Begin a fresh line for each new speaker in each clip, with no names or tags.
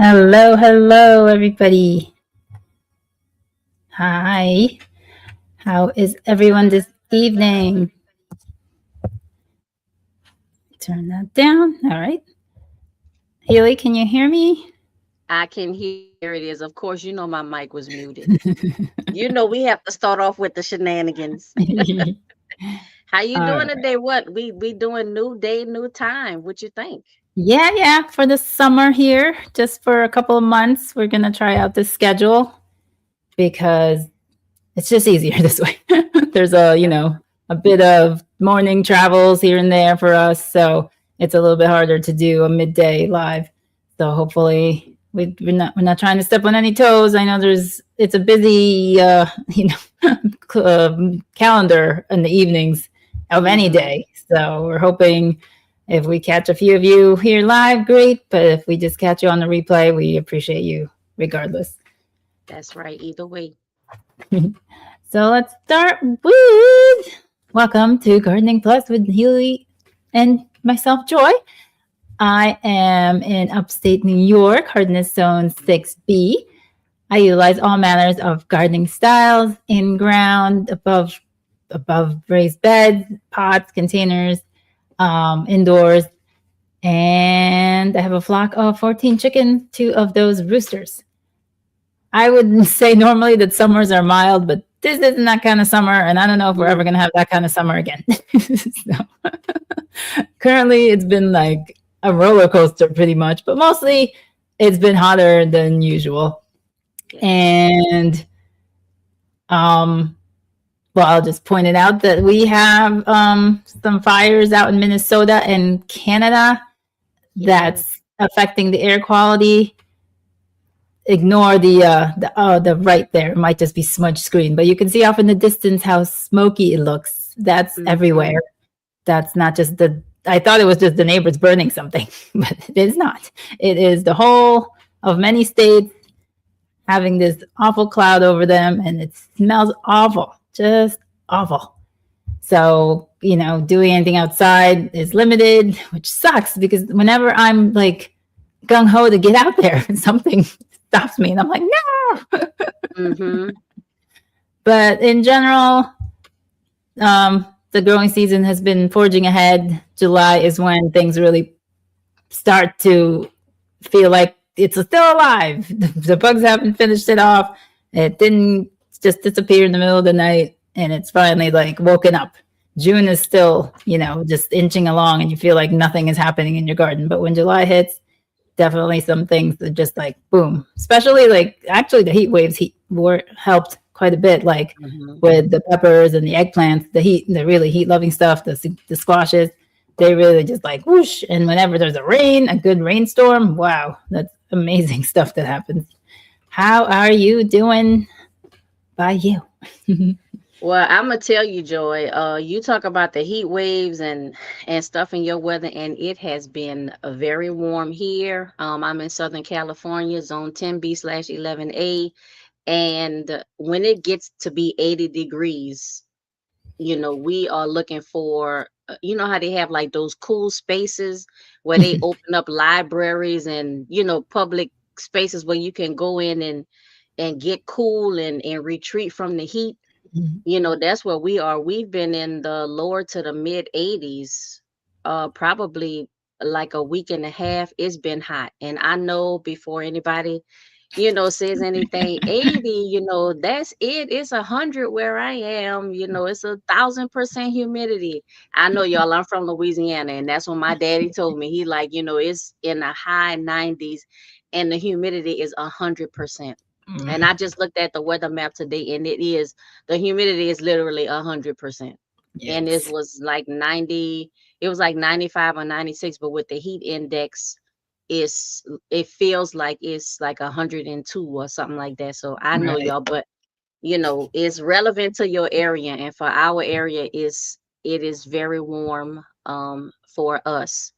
Hello, hello, everybody. Hi. How is everyone this evening? Turn that down. All right. Healy, can you hear me?
I can hear it is. Of course, you know my mic was muted. You know we have to start off with the shenanigans. How you
All
doing
right.
today? What we doing? New day, new time. What you think?
Yeah. For the summer here, just for a couple of months, we're going to try out this schedule because it's just easier this way. There's a bit of morning travels here and there for us. So it's a little bit harder to do a midday live. So hopefully we're not trying to step on any toes. I know it's a busy calendar in the evenings of any
Mm-hmm.
day. So we're hoping if we catch a few of you here live, great. But if we just catch you on the replay, we appreciate you regardless.
That's right. Either way.
So let's start with welcome to Gardening Plus with Healy and myself, Joy. I am in upstate New York, Hardness Zone 6B. I utilize all manners of gardening styles, in ground, above raised beds, pots, containers, indoors, and I have a flock of 14 chickens, two of those roosters. I would say normally that summers are mild, but this isn't that kind of summer, and I don't know if we're ever
Mm.
going to have that kind of summer again. So, currently, it's been like a roller coaster pretty much, but mostly it's been hotter than usual.
Yes.
And um, well, I'll just point it out that we have some fires out in Minnesota and Canada
Yes.
that's affecting the air quality. Ignore the right there. It might just be smudge screen, but you can see off in the distance how smoky it looks. That's
Mm-hmm.
everywhere. That's not just the. I thought it was just the neighbors burning something, but it is not. It is the whole of many states having this awful cloud over them, and it smells awful, just awful. So, doing anything outside is limited, which sucks because whenever I'm like gung ho to get out there, something stops me, and I'm like, no.
Mm-hmm.
But in general, the growing season has been forging ahead. July is when things really start to feel like it's still alive. The bugs haven't finished it off. It didn't just disappear in the middle of the night, and it's finally like woken up. June is still, just inching along, and you feel like nothing is happening in your garden. But when July hits, definitely some things that just like boom. Especially like actually the heat waves were helped quite a bit. Like
Mm-hmm.
with the peppers and the eggplants, the really heat loving stuff, the squashes, they really just like whoosh. And whenever there's a good rainstorm, wow, that's amazing stuff that happens. How are you doing by you?
Well, I'm gonna tell you, Joy. You talk about the heat waves and stuff in your weather, and it has been very warm here. I'm in Southern California, Zone 10B/11A, and when it gets to be 80 degrees, we are looking for, you know how they have like those cool spaces where they open up libraries and, public spaces where you can go in and get cool and retreat from the heat. That's where we are. We've been in the lower to the mid 80s, probably like a week and a half. It's been hot. And I know before anybody, says anything, 80, that's it. It's 100 where I am. It's 1,000% humidity. I know y'all, I'm from Louisiana, and that's what my daddy told me. He like, it's in the high 90s and the humidity is 100%. And I just looked at the weather map today, and the humidity is literally 100%. And it
Yikes.
was like 90, it was like 95 or 96, but with the heat index, it feels like it's like 102 or something like that. So I know
Right.
y'all, but it's relevant to your area, and for our area it is very warm for us.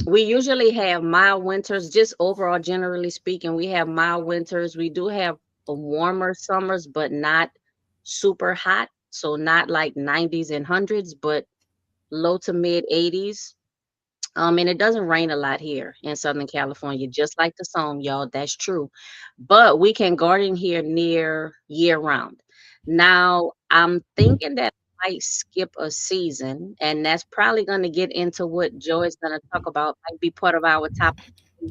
We usually have mild winters, just overall, generally speaking, we have mild winters. We do have warmer summers, but not super hot. So not like 90s and hundreds, but low to mid 80s. And it doesn't rain a lot here in Southern California, just like the song, y'all. That's true. But we can garden here near year round. Now, I'm thinking that I might skip a season, and that's probably going to get into what Joy is going to talk about, might be part of our topic. I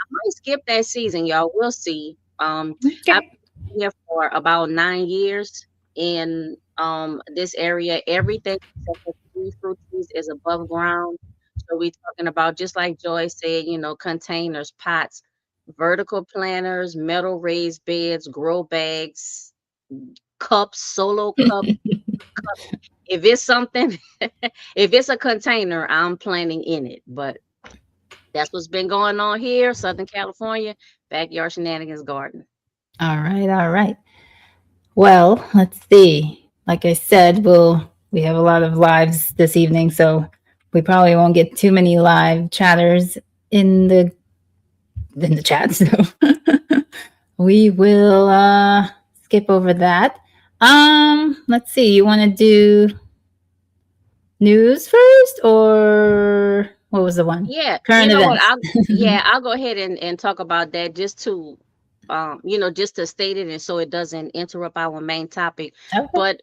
might skip that season, y'all. We'll see. I've
Okay.
been here for about 9 years in this area. Everything except for three fruit trees is above ground. So we talking about, just like Joy said, containers, pots, vertical planters, metal raised beds, grow bags, cups, solo cups. If it's something, if it's a container, I'm planting in it. But that's what's been going on here, Southern California, backyard shenanigans garden.
All right. All right. Well, let's see. Like I said, we have a lot of lives this evening, so we probably won't get too many live chatters in the chat. So we will skip over that. Let's see. You want to do news first, or what was the one?
Yeah, you
Current
know what?
events.
I'll go ahead and talk about that just to just to state it and so it doesn't interrupt our main topic.
Okay.
But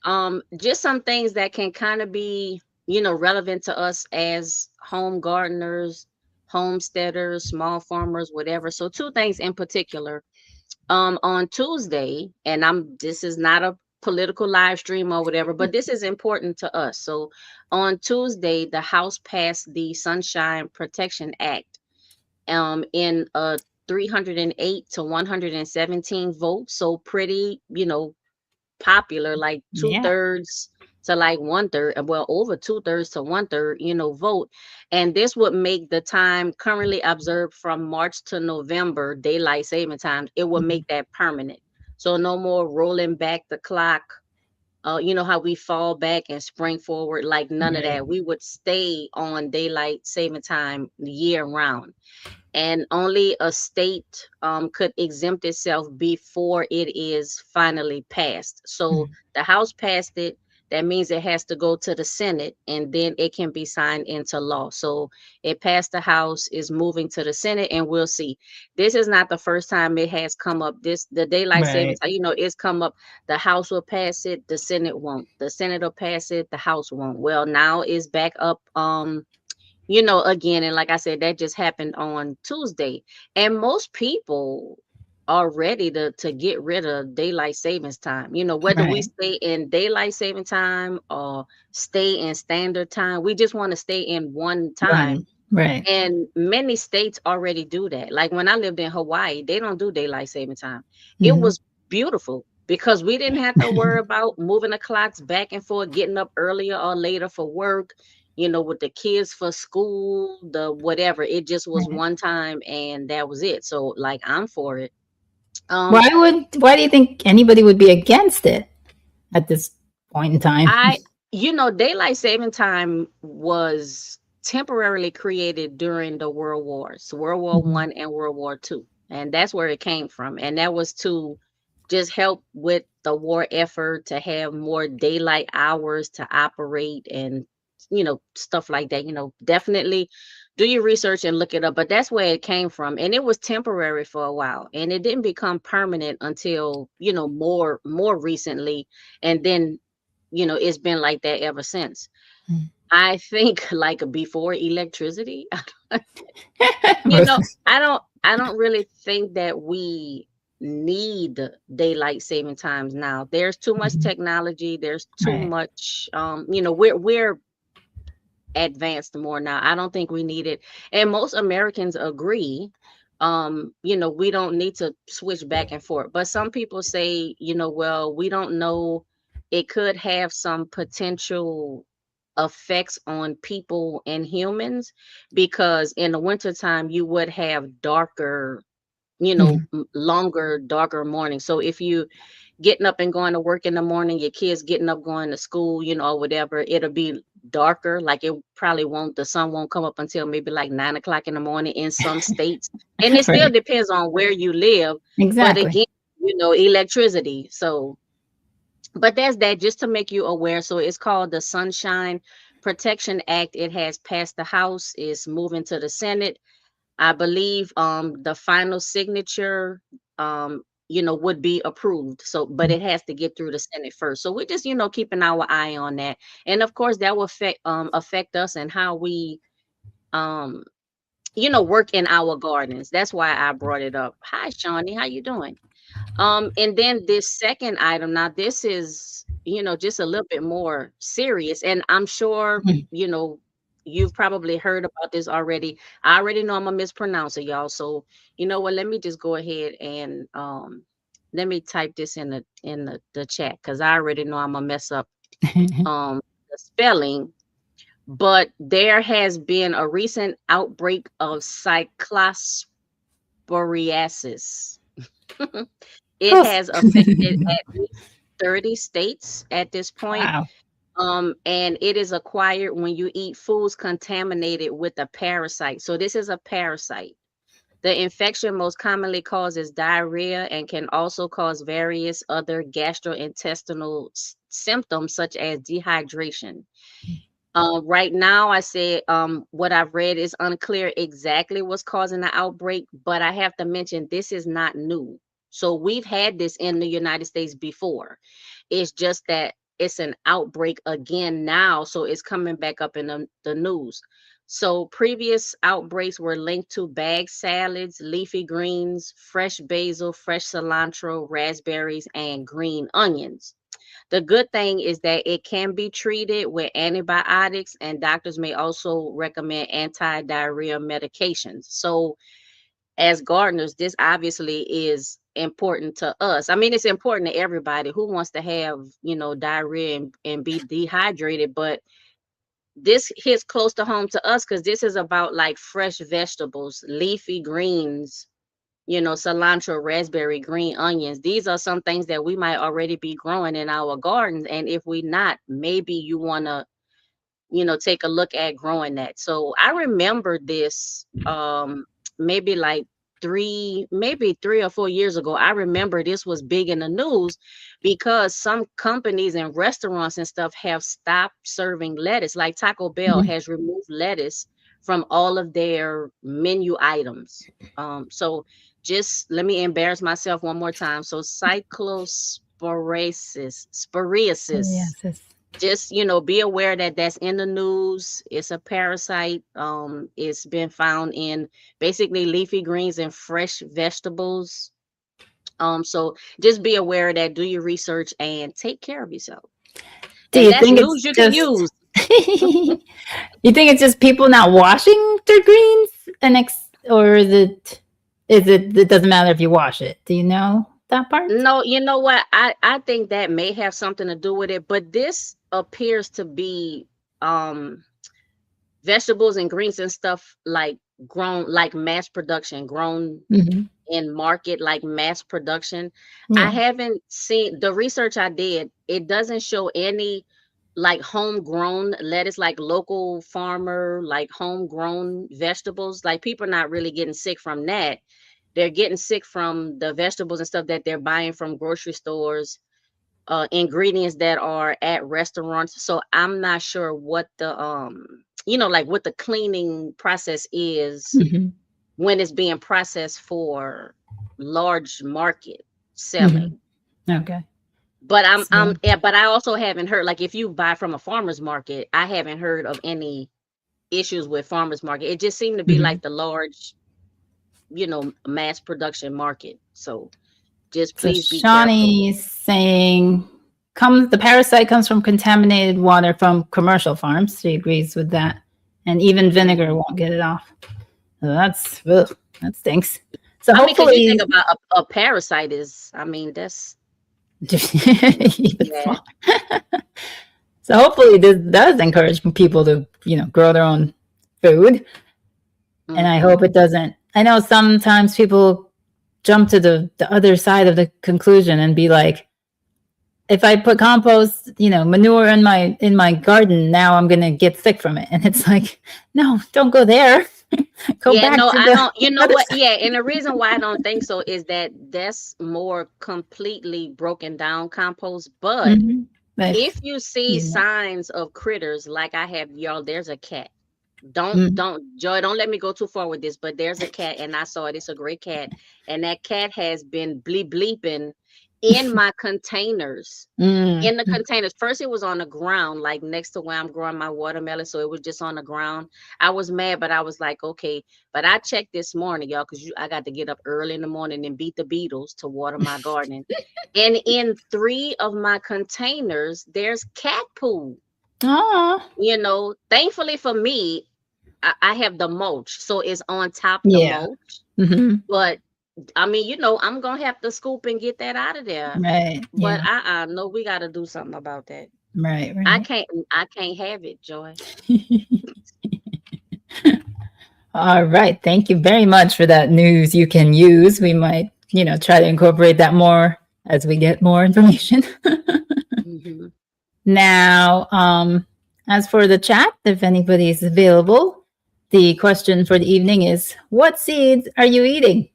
just some things that can kind of be, relevant to us as home gardeners, homesteaders, small farmers, whatever. So two things in particular. On Tuesday, and this is not a political live stream or whatever, but this is important to us. So on Tuesday, the House passed the Sunshine Protection Act in a 308 to 117 votes. So pretty, popular, like two
Yeah.
thirds to like one third, well, over two thirds to one third, vote. And this would make the time currently observed from March to November, daylight saving time, it would
Mhm.
make that permanent. So no more rolling back the clock. You know how we fall back and spring forward, like none of
Right.
that. We would stay on daylight saving time year round, and only a state could exempt itself before it is finally passed. So
Mhm.
the House passed it. That means it has to go to the Senate and then it can be signed into law. So it passed the House, is moving to the Senate, and we'll see. This is not the first time it has come up. The daylight savings
Right.
time, it's come up. The House will pass it, the Senate won't. The Senate will pass it, the House won't. Well, now it's back up. Again, and like I said, that just happened on Tuesday. And most people are ready to get rid of daylight savings time. Whether we
Right.
stay in daylight saving time or stay in standard time, we just want to stay in one time.
One. Right.
And many states already do that. Like when I lived in Hawaii, they don't do daylight saving time. It
Hmm.
was beautiful because we didn't have to worry about moving the clocks back and forth, getting up earlier or later for work, with the kids for school, the whatever. It just was
Right.
one time and that was it. So like I'm for it. Um
Why do you think anybody would be against it at this point in time?
I, daylight saving time was temporarily created during the World Wars, World War
Mhm.
One and World War Two, and that's where it came from. And that was to just help with the war effort to have more daylight hours to operate and stuff like that. Definitely do your research and look it up. But that's where it came from, and it was temporary for a while, and it didn't become permanent until more recently, and then it's been like that ever since.
Mm.
I think like before electricity, you know, I don't really think that we need daylight saving times now. There's too much
Mhm.
technology, there's too
Right.
much we're advanced more now. I don't think we need it. And most Americans agree. We don't need to switch back and forth. But some people say, well, we don't know. It could have some potential effects on people and humans because in the wintertime you would have darker,
Mhm.
longer, darker mornings. So if you getting up and going to work in the morning, your kids getting up going to school, or whatever, it'll be darker. Like it probably won't, the sun won't come up until maybe like 9 o'clock in the morning in some states. And it still
Right.
depends on where you live. But
Exactly.
again, electricity. So but that's that, just to make you aware. So it's called the Sunshine Protection Act, it has passed the House, is moving to the Senate. I believe the final signature would be approved. So but it has to get through the Senate first. So we're just, keeping our eye on that. And of course that will affect us and how we um work in our gardens. That's why I brought it up. Hi Shawnee, how you doing? And then this second item, now this is, just a little bit more serious, and I'm sure,
Mhm.
you've probably heard about this already. I already know I'm gonna mispronounce it, y'all. So you know what? Let me just go ahead and let me type this in the chat because I already know I'm gonna mess up the spelling. But there has been a recent outbreak of cyclosporiasis. It
Close.
has affected at least 30 states at this point.
Wow.
And it is acquired when you eat foods contaminated with a parasite. So this is a parasite. The infection most commonly causes diarrhea and can also cause various other gastrointestinal symptoms such as dehydration. Right now, I said what I've read is unclear exactly what's causing the outbreak, but I have to mention this is not new. So we've had this in the United States before. It's just that it's an outbreak again now, so it's coming back up in the news. So previous outbreaks were linked to bagged salads, leafy greens, fresh basil, fresh cilantro, raspberries, and green onions. The good thing is that it can be treated with antibiotics, and doctors may also recommend anti-diarrhea medications. So, as gardeners, this obviously is important to us. I mean, it's important to everybody who wants to have, diarrhea and be dehydrated, but this hits close to home to us because this is about like fresh vegetables, leafy greens, cilantro, raspberry, green onions. These are some things that we might already be growing in our gardens. And if we not, maybe you want to, take a look at growing that. So I remember this maybe like maybe 3 or 4 years ago. I remember this was big in the news because some companies and restaurants and stuff have stopped serving lettuce. Like Taco Bell
Mhm.
has removed lettuce from all of their menu items. So just let me embarrass myself one more time. So sporiasis,
Yes.
just be aware that that's in the news. It's a parasite. It's been found in basically leafy greens and fresh vegetables. So just be aware of that, do your research and take care of yourself.
Do
And
you
that's
think it's
news you can
just
use.
you think it's just people not washing their greens or is it it doesn't matter if you wash it? Do you know that part?
No, you know what, I think that may have something to do with it, but this appears to be um vegetables and greens and stuff like grown, like mass production, grown
Hmm.
in market, like mass production. I
Yeah.
haven't seen the research I did. It doesn't show any like homegrown lettuce, like local farmer, like homegrown vegetables. Like people are not really getting sick from that. They're getting sick from the vegetables and stuff that they're buying from grocery stores, ingredients that are at restaurants. So I'm not sure what the like what the cleaning process is
Hmm.
when it's being processed for large market
Hmm.
selling.
Okay.
But I'm
So.
yeah, but I also haven't heard, like if you buy from a farmer's market, I haven't heard of any issues with farmers market. It just seemed to be
Mhm.
like the large, mass production market. So just
So
please be careful.
Shawnee is saying the parasite comes from contaminated water from commercial farms. She agrees with that. And even vinegar
Mhm.
won't get it off. So that stinks. So
I mean, because you think
hopefully
about a parasite is, I mean, that's
even
yeah.
smaller. So hopefully this does encourage people to, grow their own food. And I hope
Hmm.
it doesn't. I know sometimes people jump to the other side of the conclusion and be like, if I put compost, manure in my garden, now I'm gonna get sick from it. And it's like, no, don't go there. Go
Yeah,
back
no,
to
I
the
don't. You know
other
what?
side.
Yeah, and the reason why I don't think so is that that's more completely broken down compost. But
Mhm.
If you see
You know.
signs of critters like I have, y'all, there's a cat.
Mm.
Joy, don't let me go too far with this, but there's a cat and I saw it. It's a gray cat. And that cat has been bleeping in my containers.
Mm.
In the containers. First it was on the ground, like next to where I'm growing my watermelon. So it was just on the ground. I was mad, but I was like, okay. But I checked this morning, y'all, because I got to get up early in the morning and beat the beetles to water my garden. And in 3 of my containers, there's cat poo.
Ah.
Thankfully for me, I have the mulch, so it's on top the
Yeah.
mulch.
Hmm.
But I mean, I'm gonna have to scoop and get that out of there.
Right.
But
Yeah.
no, we gotta do something about that.
Right.
I
Right.
can't I can't have it, Joy.
All right. Thank you very much for that news you can use. We might, try to incorporate that more as we get more information.
Hmm.
Now, as for the chat, if anybody is available, the question for the evening is, what seeds are you eating?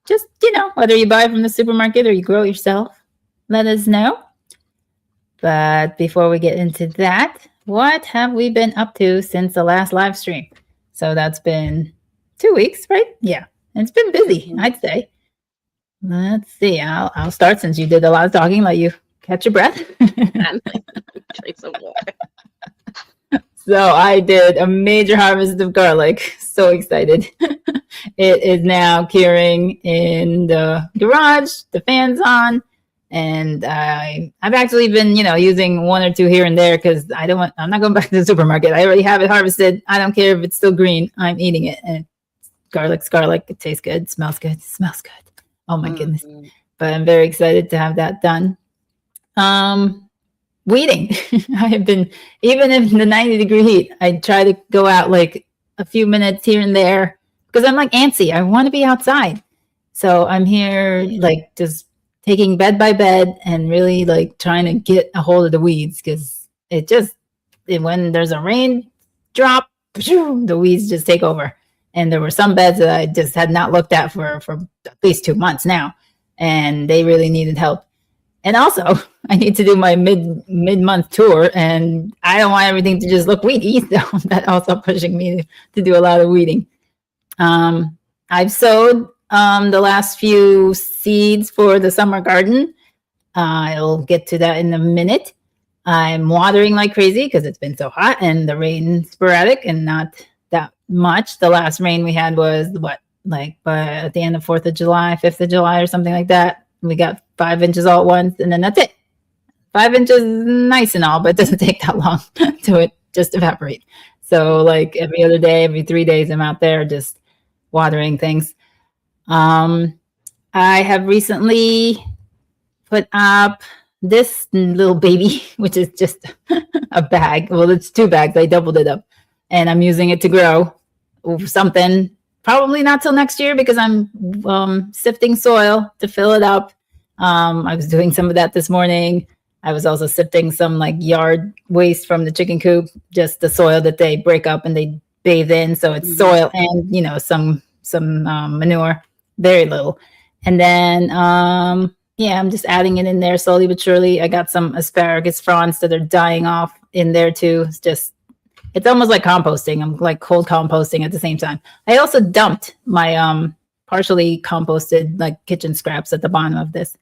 Just, whether you buy from the supermarket or you grow yourself, let us know. But before we get into that, what have we been up to since the last live stream? So that's been 2 weeks, right? Yeah. It's been busy,
Hmm.
I'd say. Let's see. I'll start since you did a lot of talking, let you catch your breath.
Drink some water.
So I did a major harvest of garlic. So excited. It is now curing in the garage. The fan's on. And I've actually been, using one or two here and there because I'm not going back to the supermarket. I already have it harvested. I don't care if it's still green. I'm eating it. And garlic's garlic. It tastes good. It smells good. It smells good. Oh my goodness. But I'm very excited to have that done. Weeding. I have been, even in the 90-degree heat, I try to go out like a few minutes here and there because I'm like antsy. I want to be outside. So I'm here like just taking bed by bed and really like trying to get a hold of the weeds because when there's a rain drop, the weeds just take over. And there were some beds that I just had not looked at for at least 2 months now, and they really needed help. And also, I need to do my mid-month tour, and I don't want everything to just look weedy. So that also pushing me to do a lot of weeding. I've sowed the last few seeds for the summer garden. I'll get to that in a minute. I'm watering like crazy because it's been so hot and the rain sporadic and not that much. The last rain we had was at the end of 4th of July, 5th of July or something like that. We got 5 inches all at once and then that's it. 5 inches, nice and all, but it doesn't take that long to it just evaporate. So like every other day, every 3 days, I'm out there just watering things. I have recently put up this little baby, which is just a bag. Well, it's 2 bags. I doubled it up. And I'm using it to grow something. Probably not till next year because I'm sifting soil to fill it up. I was doing some of that this morning. I was also sifting some like yard waste from the chicken coop, just the soil that they break up and they bathe in. So it's soil and, some manure, very little. And then, I'm just adding it in there slowly but surely. I got some asparagus fronds that are dying off in there too. It's almost like composting. I'm like cold composting at the same time. I also dumped my partially composted like kitchen scraps at the bottom of this.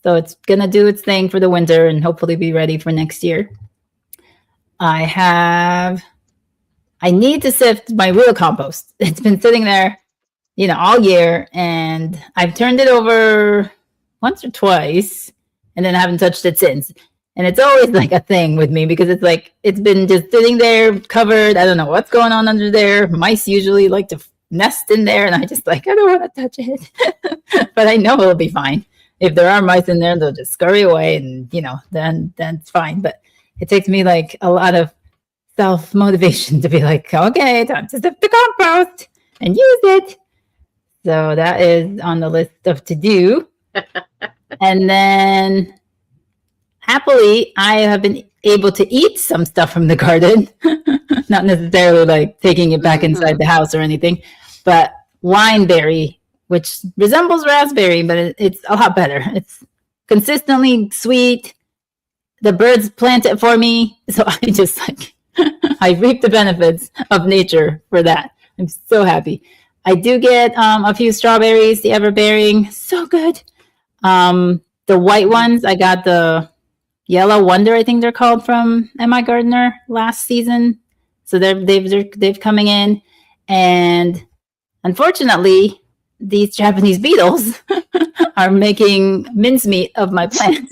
So it's going to do its thing for the winter and hopefully be ready for next year. I need to sift my real compost. It's been sitting there, all year, and I've turned it over once or twice and then I haven't touched it since. And it's always like a thing with me because it's been just sitting there covered. I don't know what's going on under there. Mice usually like to nest in there and I don't want to touch it. But I know it'll be fine. If there are mice in there, they'll just scurry away and, then it's fine. But it takes me like a lot of self-motivation to be like, okay, time to sift the compost and use it. So that is on the list of to do. And then happily, I have been able to eat some stuff from the garden, not necessarily like taking it back inside the house or anything, but wineberry, which resembles raspberry, but it's a lot better. It's consistently sweet, the birds plant it for me. So I just like, I reap the benefits of nature for that. I'm so happy. I do get a few strawberries, the ever bearing, so good. The white ones, I got the Yellow Wonder, I think they're called, from MI Gardener last season. So they've coming in, and unfortunately, these Japanese beetles are making mincemeat of my plants.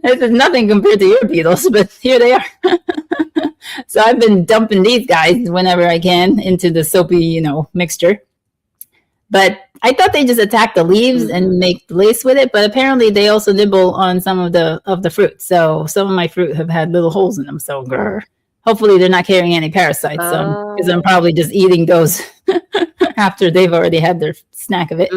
This is nothing compared to your beetles, but here they are. So I've been dumping these guys whenever I can into the soapy, mixture. But I thought they just attack the leaves and make lace with it, but apparently they also nibble on some of the fruit. So some of my fruit have had little holes in them. So hopefully they're not carrying any parasites. Because I'm probably just eating those after they've already had their snack of it.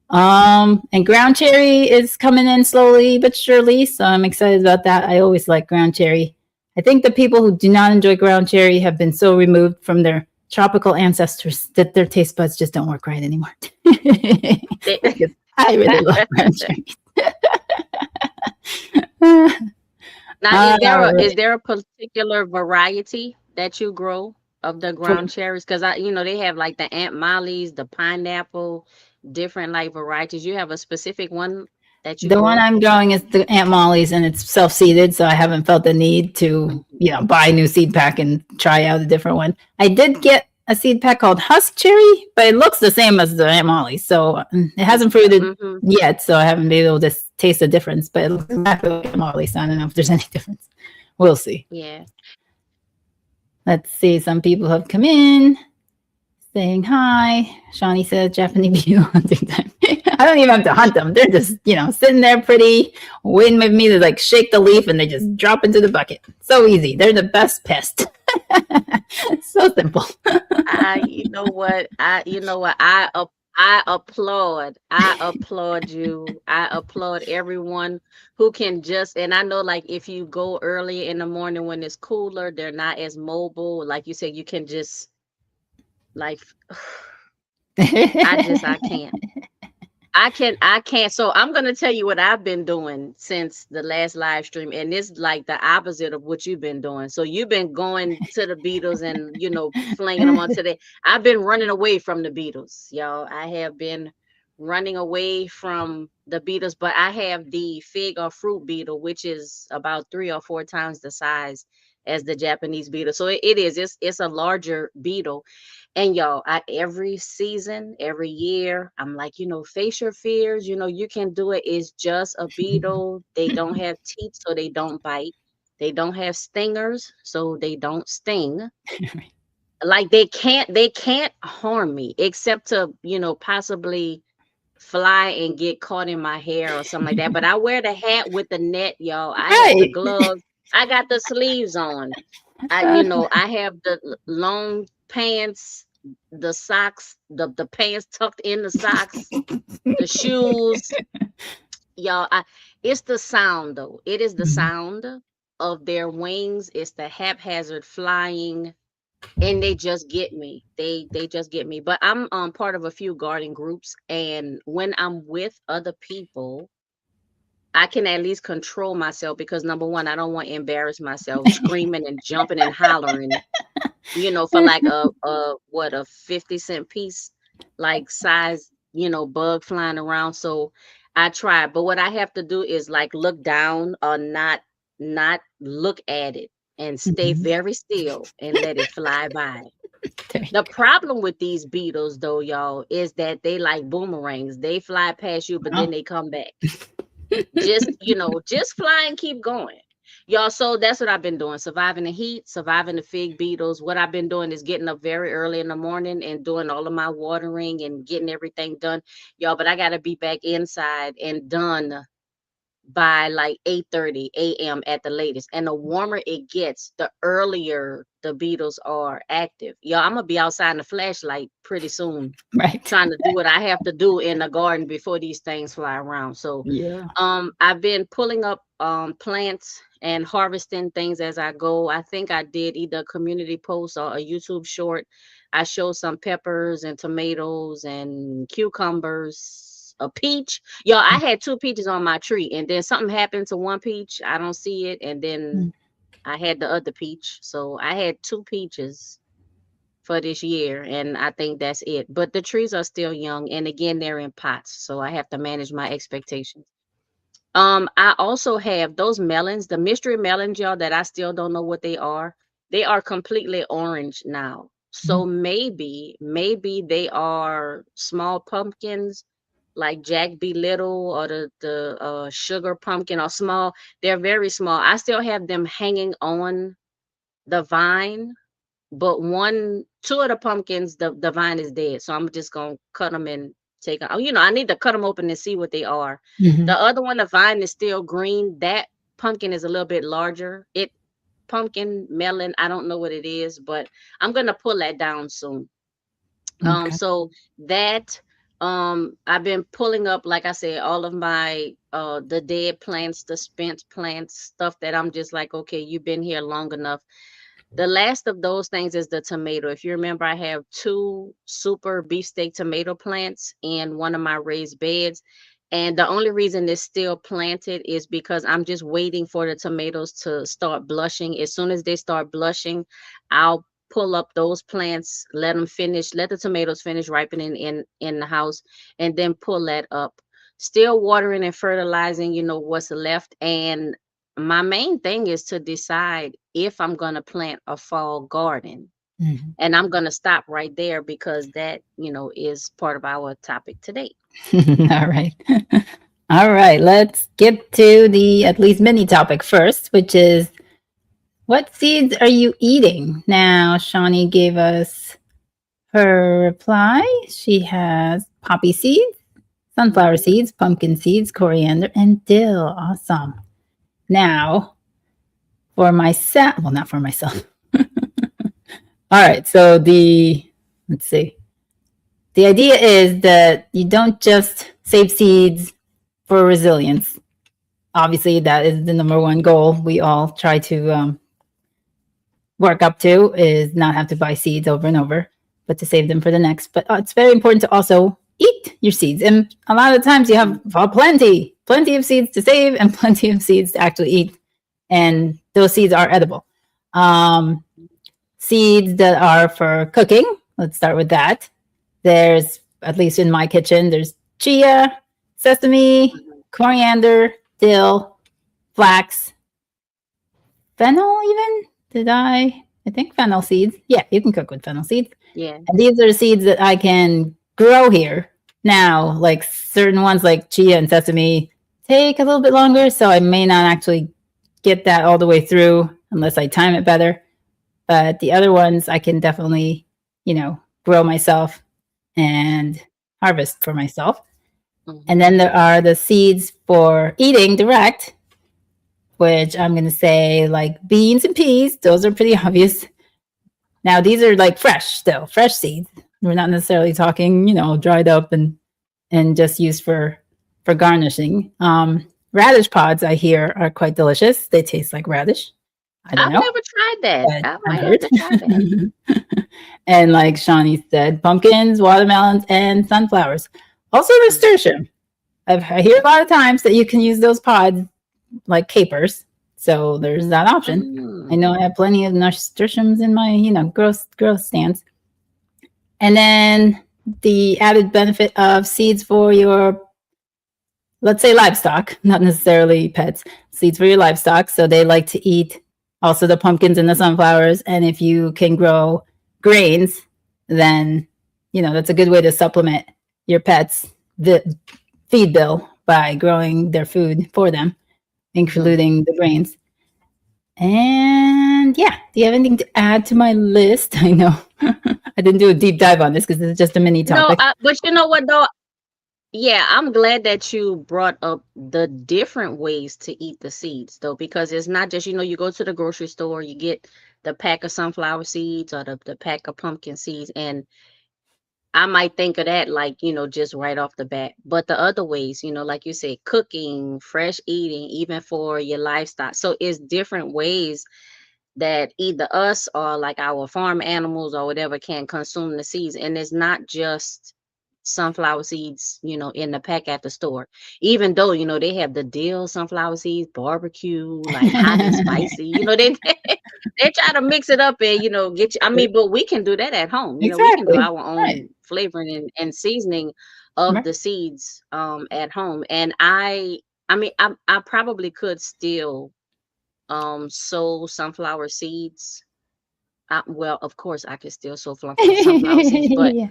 And ground cherry is coming in slowly but surely, so I'm excited about that. I always like ground cherry. I think the people who do not enjoy ground cherry have been so removed from their tropical ancestors that their taste buds just don't work right anymore. I really love ground cherry.
Now, is there a particular variety that you grow of the ground cherries? Because they have like the Aunt Molly's, the pineapple, different like varieties. You have a specific one that you
The
grow?
one I'm growing is the Aunt Molly's, and it's self-seeded, so I haven't felt the need to, buy a new seed pack and try out a different one. I did get a seed pack called Husk Cherry, but it looks the same as the Aunt Molly's, so it hasn't fruited yet, so I haven't been able to taste the difference, but it looks exactly like Aunt Molly's, so I don't know if there's any difference. We'll see.
Yeah.
Let's see. Some people have come in saying hi. Shawnee says Japanese beetle hunting time. I don't even have to hunt them. They're just, sitting there pretty, waiting with me to like shake the leaf and they just drop into the bucket. So easy. They're the best pest. So simple.
You know what? I applaud. I applaud you. I applaud everyone who can and I know like if you go early in the morning when it's cooler, they're not as mobile. Like you said, you can just like I can't. I can't. So I'm gonna tell you what I've been doing since the last live stream, and it's like the opposite of what you've been doing. So you've been going to the beetles and flinging them onto the. I've been running away from the beetles, y'all. I have been running away from the beetles, but I have the fig or fruit beetle, which is about 3 or 4 times the size as the Japanese beetle. So it's a larger beetle. And y'all, every season, every year, I'm like, face your fears. You can do it. It's just a beetle. They don't have teeth, so they don't bite. They don't have stingers, so they don't sting. Like they can't harm me except to, possibly fly and get caught in my hair or something like that. But I wear the hat with the net, y'all. I have the gloves. I got the sleeves on. I have the long pants, the socks, the pants tucked in the socks, the shoes. Y'all, it's the sound though. It is the sound of their wings. It's the haphazard flying, and they just get me. They just get me. But I'm part of a few garden groups, and when I'm with other people, I can at least control myself because number one, I don't want to embarrass myself screaming and jumping and hollering, for like a 50-cent piece, like size, bug flying around. So I try, but what I have to do is like look down or not look at it and stay very still and let it fly by. The problem with these beetles though, y'all, is that they like boomerangs. They fly past you, but then they come back. Just fly and keep going. Y'all, so that's what I've been doing. Surviving the heat, surviving the fig beetles. What I've been doing is getting up very early in the morning and doing all of my watering and getting everything done. Y'all, but I gotta be back inside and done by like 8:30 a.m. at the latest. And the warmer it gets, the earlier the beetles are active. Y'all, I'm gonna be outside in the flashlight pretty soon,
right,
trying to do what I have to do in the garden before these things fly around. So I've been pulling up plants and harvesting things as I go. I think I did either a community post or a YouTube short. I showed some peppers and tomatoes and cucumbers a peach. Yo, I had two peaches on my tree, and then something happened to one peach. I don't see it, and then
Mm.
I had the other peach. So I had two peaches for this year, and I think that's it. But the trees are still young, and again, they're in pots, so I have to manage my expectations. I also have those melons, the mystery melons, y'all, that I still don't know what they are. They are completely orange now. So
Mhm.
maybe they are small pumpkins like Jack be Little or the sugar pumpkin or small. They're very small. I still have them hanging on the vine, but two of the pumpkins, the vine is dead. So I'm just gonna cut them and take them. I need to cut them open and see what they are. The
Mhm.
other one, the vine is still green. That pumpkin is a little bit larger. It pumpkin melon, I don't know what it is, but I'm gonna pull that down soon.
Okay.
So that I've been pulling up, like I said, all of my the dead plants, the spent plants, stuff that I'm just like, okay, you've been here long enough. The last of those things is the tomato. If you remember, I have two super beefsteak tomato plants in one of my raised beds. And the only reason it's still planted is because I'm just waiting for the tomatoes to start blushing. As soon as they start blushing, I'll pull up those plants, let the tomatoes finish ripening in the house, and then pull that up. Still watering and fertilizing, what's left. And my main thing is to decide if I'm going to plant a fall garden.
Mhm.
And I'm going to stop right there because that, is part of our topic today.
All right. All right. Let's get to the at least mini topic first, which is what seeds are you eating? Now, Shawnee gave us her reply. She has poppy seeds, sunflower
Mhm.
seeds, pumpkin seeds, coriander, and dill. Awesome. Now, for myself, well, not for myself. All right. So let's see. The idea is that you don't just save seeds for resilience. Obviously, that is the number one goal we all try to work up to is not have to buy seeds over and over, but to save them for the next. But it's very important to also eat your seeds. And a lot of times you have plenty of seeds to save and plenty of seeds to actually eat. And those seeds are edible. Um, Seeds that are for cooking. Let's start with that. There's, at least in my kitchen, there's chia, sesame,
Mhm.
coriander, dill, flax, fennel even. Did I think fennel seeds. Yeah, you can cook with fennel seeds.
Yeah.
And these are seeds that I can grow here. Now, like certain ones like chia and sesame take a little bit longer, so I may not actually get that all the way through unless I time it better. But the other ones I can definitely, grow myself and harvest for myself. And
Mhm.
then there are the seeds for eating direct, which I'm going to say like beans and peas. Those are pretty obvious. Now, these are like fresh seeds. We're not necessarily talking, dried up and just used for garnishing. Radish pods, I hear, are quite delicious. They taste like radish. I don't
I've
know,
never tried that.
but
I
I've
might have
heard.
to try that.
And like Shawnee said, pumpkins, watermelons, and sunflowers. Also,
Mhm.
nasturtium. I hear a lot of times that you can use those pods like capers. So there's that option. I know I
Mm.
have plenty of nasturtiums in my, growth stands. And then the added benefit of seeds for your, let's say, livestock, not necessarily pets, seeds for your livestock. So they like to eat also the pumpkins and the sunflowers. And if you can grow grains, then, that's a good way to supplement your pets' feed bill by growing their food for them, including
Mhm.
the grains. And yeah, do you have anything to add to my list? I know I didn't do a deep dive on this because this is just a mini
No,
topic.
but you know what though? Yeah, I'm glad that you brought up the different ways to eat the seeds though, because it's not just, you go to the grocery store, you get the pack of sunflower seeds or the pack of pumpkin seeds, and I might think of that like, just right off the bat. But the other ways, like you said, cooking, fresh eating, even for your livestock. So it's different ways that either us or like our farm animals or whatever can consume the seeds. And it's not just sunflower seeds, in the pack at the store. Even though, they have the dill sunflower seeds, barbecue, like hot and spicy, they they try to mix it up and, get you. I mean, but we can do that at home. We can do
Exactly.
our
Right.
own flavoring and seasoning of
Right.
the seeds at home. And I mean, I probably could still sow sunflower seeds. Well, of course, I could still sow sunflower seeds, but
Yeah.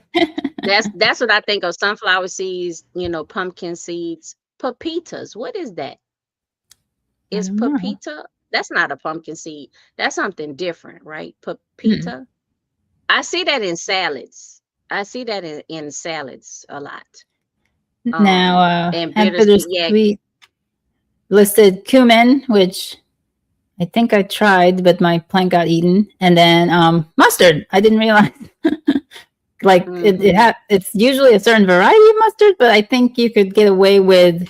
that's what I think of: sunflower seeds, pumpkin seeds, pepitas. What is that?
I
Is
don't know.
pepita? That's not a pumpkin seed. That's something different, right?
Mm.
Pepita. I see that in salads. I see that in salads a lot.
Now,
And
Hampshire
bittersweet. Yeah.
sweet listed cumin, which I think I tried, but my plant got eaten. And then mustard. I didn't realize. Like
Mm-hmm.
it's usually a certain variety of mustard, but I think you could get away with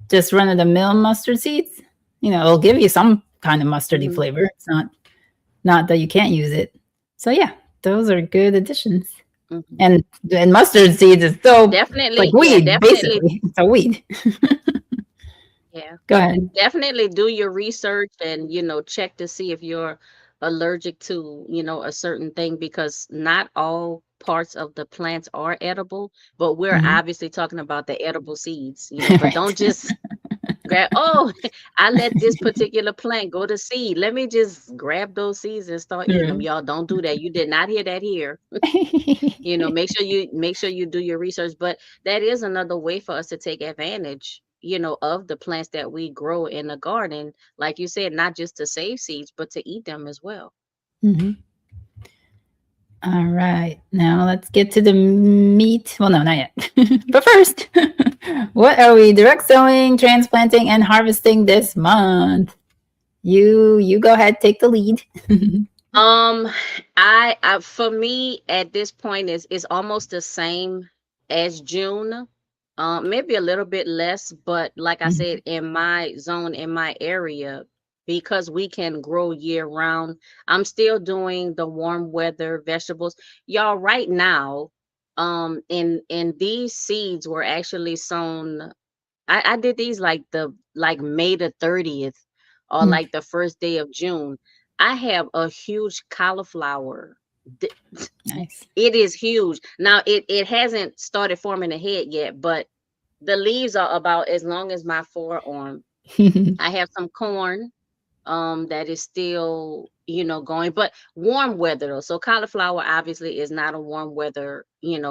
just run of the mill mustard seeds. It'll give you some kind of mustardy
Mm-hmm.
flavor. It's not that you can't use it. So yeah, those are good additions.
Mm-hmm.
And mustard seeds is so like
Definitely. Yeah.
weed,
Definitely.
basically. It's a weed.
Yeah.
Go ahead.
Definitely do your research and, check to see if you're allergic to, a certain thing, because not all parts of the plants are edible, but we're
Mhm.
obviously talking about the edible seeds, but
Right.
don't just grab, oh, I let this particular plant go to seed. Let me just grab those seeds and start eating them.
Right.
Y'all don't do that. You did not hear that here. Make sure you do your research. But that is another way for us to take advantage, of the plants that we grow in the garden. Like you said, not just to save seeds, but to eat them as well.
Mhm. All right. Now let's get to the meat. Well, no, not yet. But first, what are we direct sowing, transplanting, and harvesting this month? You go ahead, take the lead.
Um, I for me at this point is almost the same as June. Maybe a little bit less, but like I said, in my zone, in my area, because we can grow year round, I'm still doing the warm weather vegetables. Y'all, right now, in these seeds were actually sown. I did these like May the 30th or
Mm,
like the first day of June. I have a huge cauliflower. D-
nice.
It is huge. Now it hasn't started forming a head yet, but the leaves are about as long as my forearm. I have some corn that is still going, but warm weather though. So cauliflower obviously is not a warm weather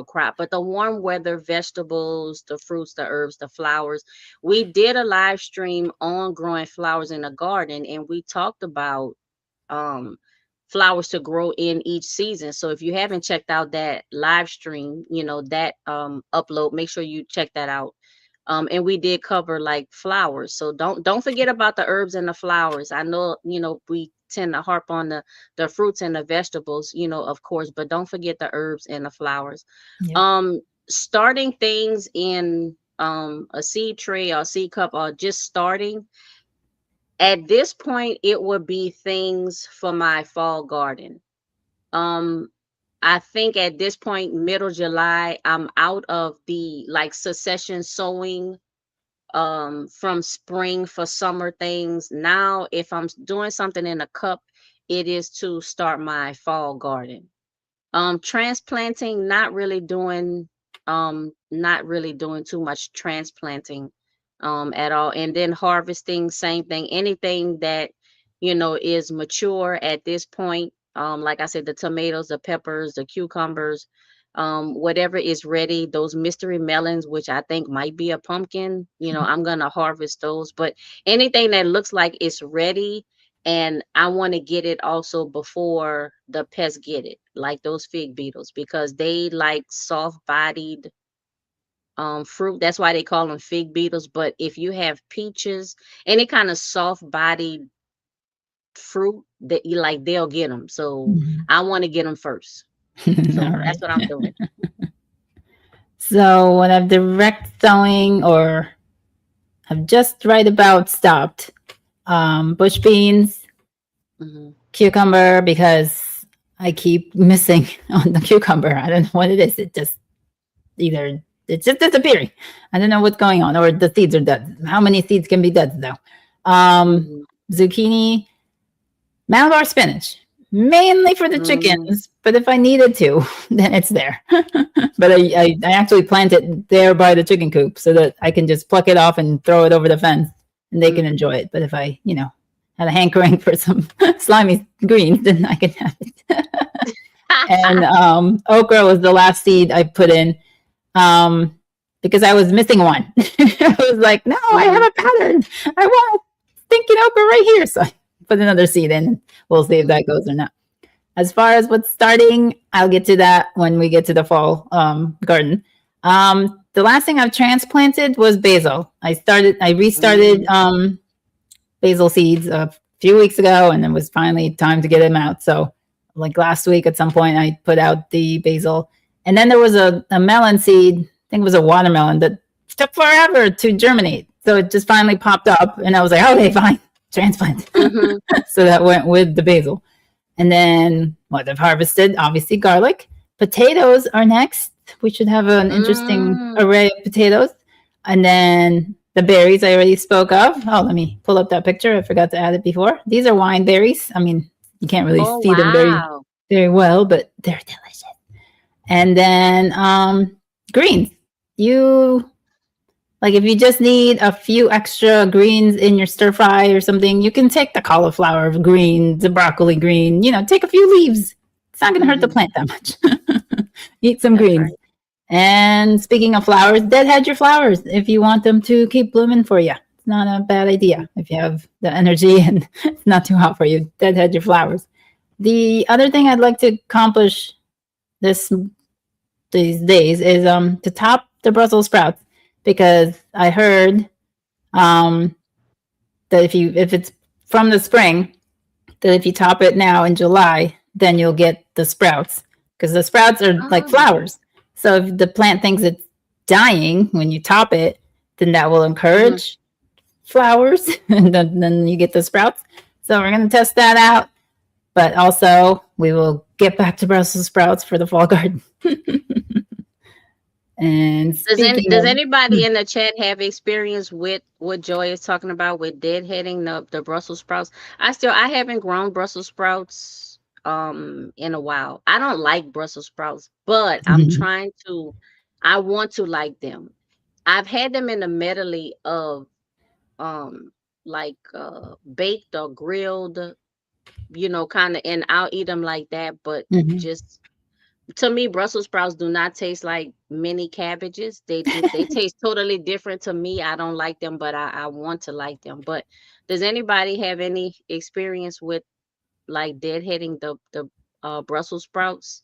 crop, but the warm weather vegetables, the fruits, the herbs, the flowers. We did a live stream on growing flowers in a garden, and we talked about um flowers to grow in each season. So if you haven't checked out that live stream, that upload, make sure you check that out. And we did cover like flowers. So don't forget about the herbs and the flowers. I know, we tend to harp on the fruits and the vegetables, of course, but don't forget the herbs and the flowers.
Yep.
Um Starting things in a seed tray or seed cup, or just starting at this point, it would be things for my fall garden. Um, I think at this point, middle July, I'm out of the like succession sowing from spring for summer things. Now, if I'm doing something in a cup, it is to start my fall garden. Transplanting, not really doing too much transplanting at all. And then harvesting, same thing. Anything that is mature at this point. Like I said, the tomatoes, the peppers, the cucumbers, whatever is ready, those mystery melons, which I think might be a pumpkin, I'm gonna harvest those. But anything that looks like it's ready, and I want to get it also before the pests get it, like those fig beetles, because they like soft-bodied fruit. That's why they call them fig beetles. But if you have peaches, any kind of soft-bodied fruit that you like, they'll get them. So
Mhm.
I want to get them first.
All
So that's
right.
what I'm doing.
So when I've direct sowing or have just right about stopped, bush beans,
Hmm.
cucumber, because I keep missing on the cucumber. I don't know what it is. It just either it's just disappearing. I don't know what's going on, or the seeds are dead. How many seeds can be dead though?
Mhm.
Zucchini, Malabar spinach, mainly for the
Mhm.
chickens. But if I needed to, then it's there. But I actually plant it there by the chicken coop so that I can just pluck it off and throw it over the fence, and they can enjoy it. But if I, had a hankering for some slimy greens, then I can have it. And okra was the last seed I put in, because I was missing one. I was like, no, I have
Mhm.
a pattern. I want stinking okra right here. So I put another seed in. We'll see if that goes or not. As far as what's starting, I'll get to that when we get to the fall garden. The last thing I've transplanted was basil. I restarted
Mhm.
basil seeds a few weeks ago, and it was finally time to get them out. So, like last week at some point, I put out the basil. And then there was a melon seed, I think it was a watermelon, that took forever to germinate. So it just finally popped up, and I was like, okay, fine, transplant.
Mhm.
So that went with the basil. And then what I've harvested, obviously garlic. Potatoes are next. We should have an interesting
Mm.
array of potatoes. And then the berries I already spoke of. Oh, let me pull up that picture. I forgot to add it before. These are wine berries. I mean, you can't really
Oh
see them very,
wow.
very well, but they're delicious. And then greens. You like if you just need a few extra greens in your stir fry or something, you can take the cauliflower green, the broccoli green, take a few leaves. It's not going to hurt the
Mhm.
plant that much. Eat some
That's
greens.
right.
And speaking of flowers, deadhead your flowers if you want them to keep blooming for you. It's not a bad idea if you have the energy and it's not too hot for you. Deadhead your flowers. The other thing I'd like to accomplish this these days is to top the Brussels sprouts, because I heard um, that if it's from the spring, that if you top it now in July, then you'll get the sprouts, because the sprouts are like
Oh.
flowers. So if the plant thinks it's dying when you top it, then that will
Mhm.
encourage flowers, and then you get the sprouts. So we're gonna test that out, but also we will get back to Brussels sprouts for the fall garden. And speaking
Does
of,
anybody in the chat have experience with what Joy is talking about with deadheading the Brussels sprouts? I haven't grown Brussels sprouts in a while. I don't like Brussels sprouts, but I want to like them. I've had them in the medley of um like baked or grilled, kind of, and I'll eat them like that, but
mhm.
just to me, Brussels sprouts do not taste like mini cabbages. They taste totally different to me. I don't like them, but I want to like them. But does anybody have any experience with like deadheading the Brussels sprouts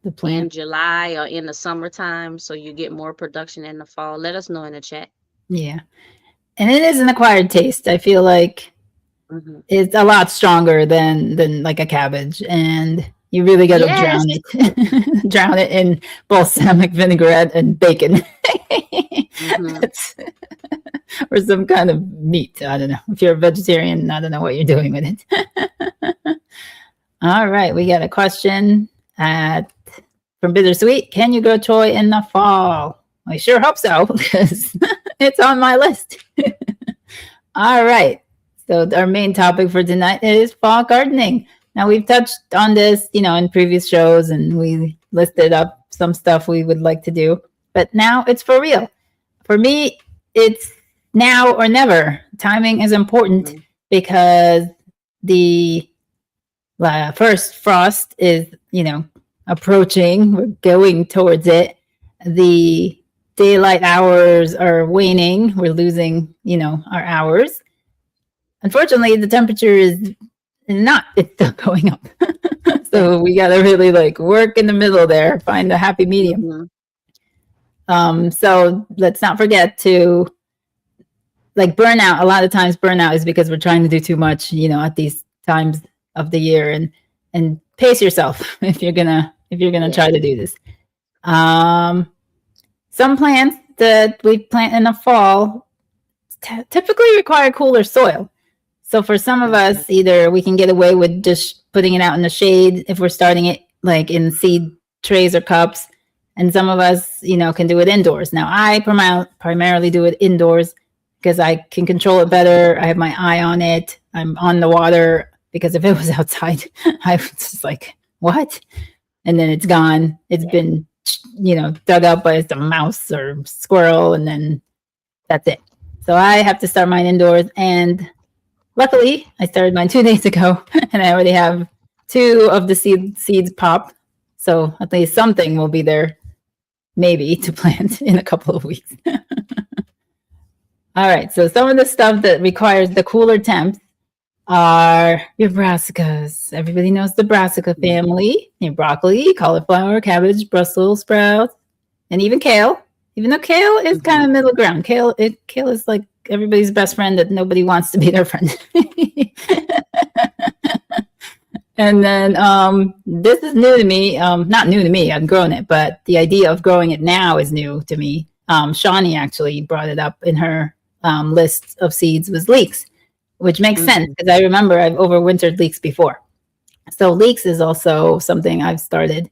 The
in
plant,
July or in the summertime so you get more production in the fall? Let us know in the chat.
yeah, and it is an acquired taste. I feel like
Hmm.
it's a lot stronger than like a cabbage, and you really got to
Yes.
drown it, drown it in balsamic vinaigrette and bacon.
Hmm.
That's- or some kind of meat. I don't know. If you're a vegetarian, I don't know what you're doing with it. All right, we got a question at from Bittersweet. Can you grow choy in the fall? I sure hope so, because it's on my list. All right. So our main topic for tonight is fall gardening. Now we've touched on this, in previous shows, and we listed up some stuff we would like to do. But now it's for real. For me, it's now or never. Timing is important,
Hmm.
because the first frost is, approaching. We're going towards it. The daylight hours are waning. We're losing, our hours. Unfortunately, the temperature is not. It's still going up. So we got to really work in the middle there, find a happy medium.
Hmm.
So let's not forget to burnout. A lot of times burnout is because we're trying to do too much, at these times of the year, and pace yourself if you're gonna try
Yes.
to do this. Um, some plants that we plant in the fall typically require cooler soil. So for some of
Hmm.
us, either we can get away with just putting it out in the shade if we're starting it in seed trays or cups, and some of us, can do it indoors. Now, I primarily do it indoors because I can control it better. I have my eye on it. I'm on the water, because if it was outside, I was just like, what? And then it's gone. It's been, dug up by some mouse or squirrel, and then that's it. So I have to start mine indoors. And luckily, I started mine 2 days ago, and I already have 2 of the seeds pop. So at least something will be there, maybe, to plant in a couple of weeks. All right. So some of the stuff that requires the cooler temps are your brassicas. Everybody knows the brassica family. Your broccoli, cauliflower, cabbage, Brussels sprouts, and even kale. Even though kale is kind of middle ground. Kale is like everybody's best friend that nobody wants to be their friend. And then this is new to me. Not new to me. I've grown it, but the idea of growing it now is new to me. Shawnee actually brought it up in her list of seeds, was leeks, which makes sense because I remember I've overwintered leeks before. So leeks is also something I've started.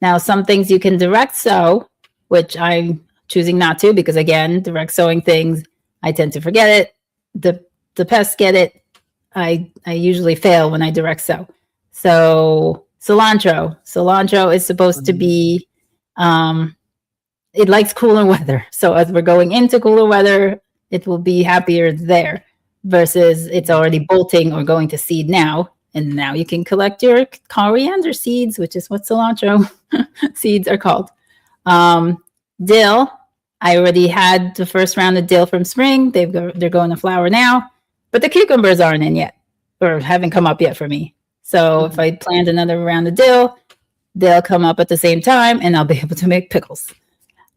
Now, some things you can direct sow, which I'm choosing not to, because again, direct sowing things, I tend to forget it. The pests get it. I usually fail when I direct sow. So cilantro is supposed to be, it likes cooler weather. So as we're going into cooler weather, it will be happier there versus it's already bolting or going to seed now. And now you can collect your coriander seeds, which is what cilantro seeds are called. Dill, I already had the first round of dill from spring. They're going to flower now, but the cucumbers aren't in yet or haven't come up yet for me. So if I plant another round of dill, they'll come up at the same time and I'll be able to make pickles.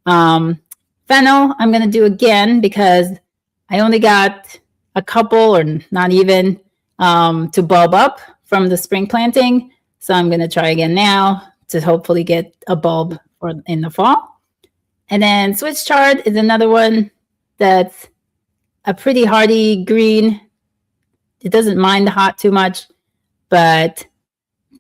Fennel, I'm going to do again because I only got a couple or not even to bulb up from the spring planting. So I'm going to try again now to hopefully get a bulb in the fall. And then Swiss chard is another one that's a pretty hardy green. It doesn't mind the hot too much, but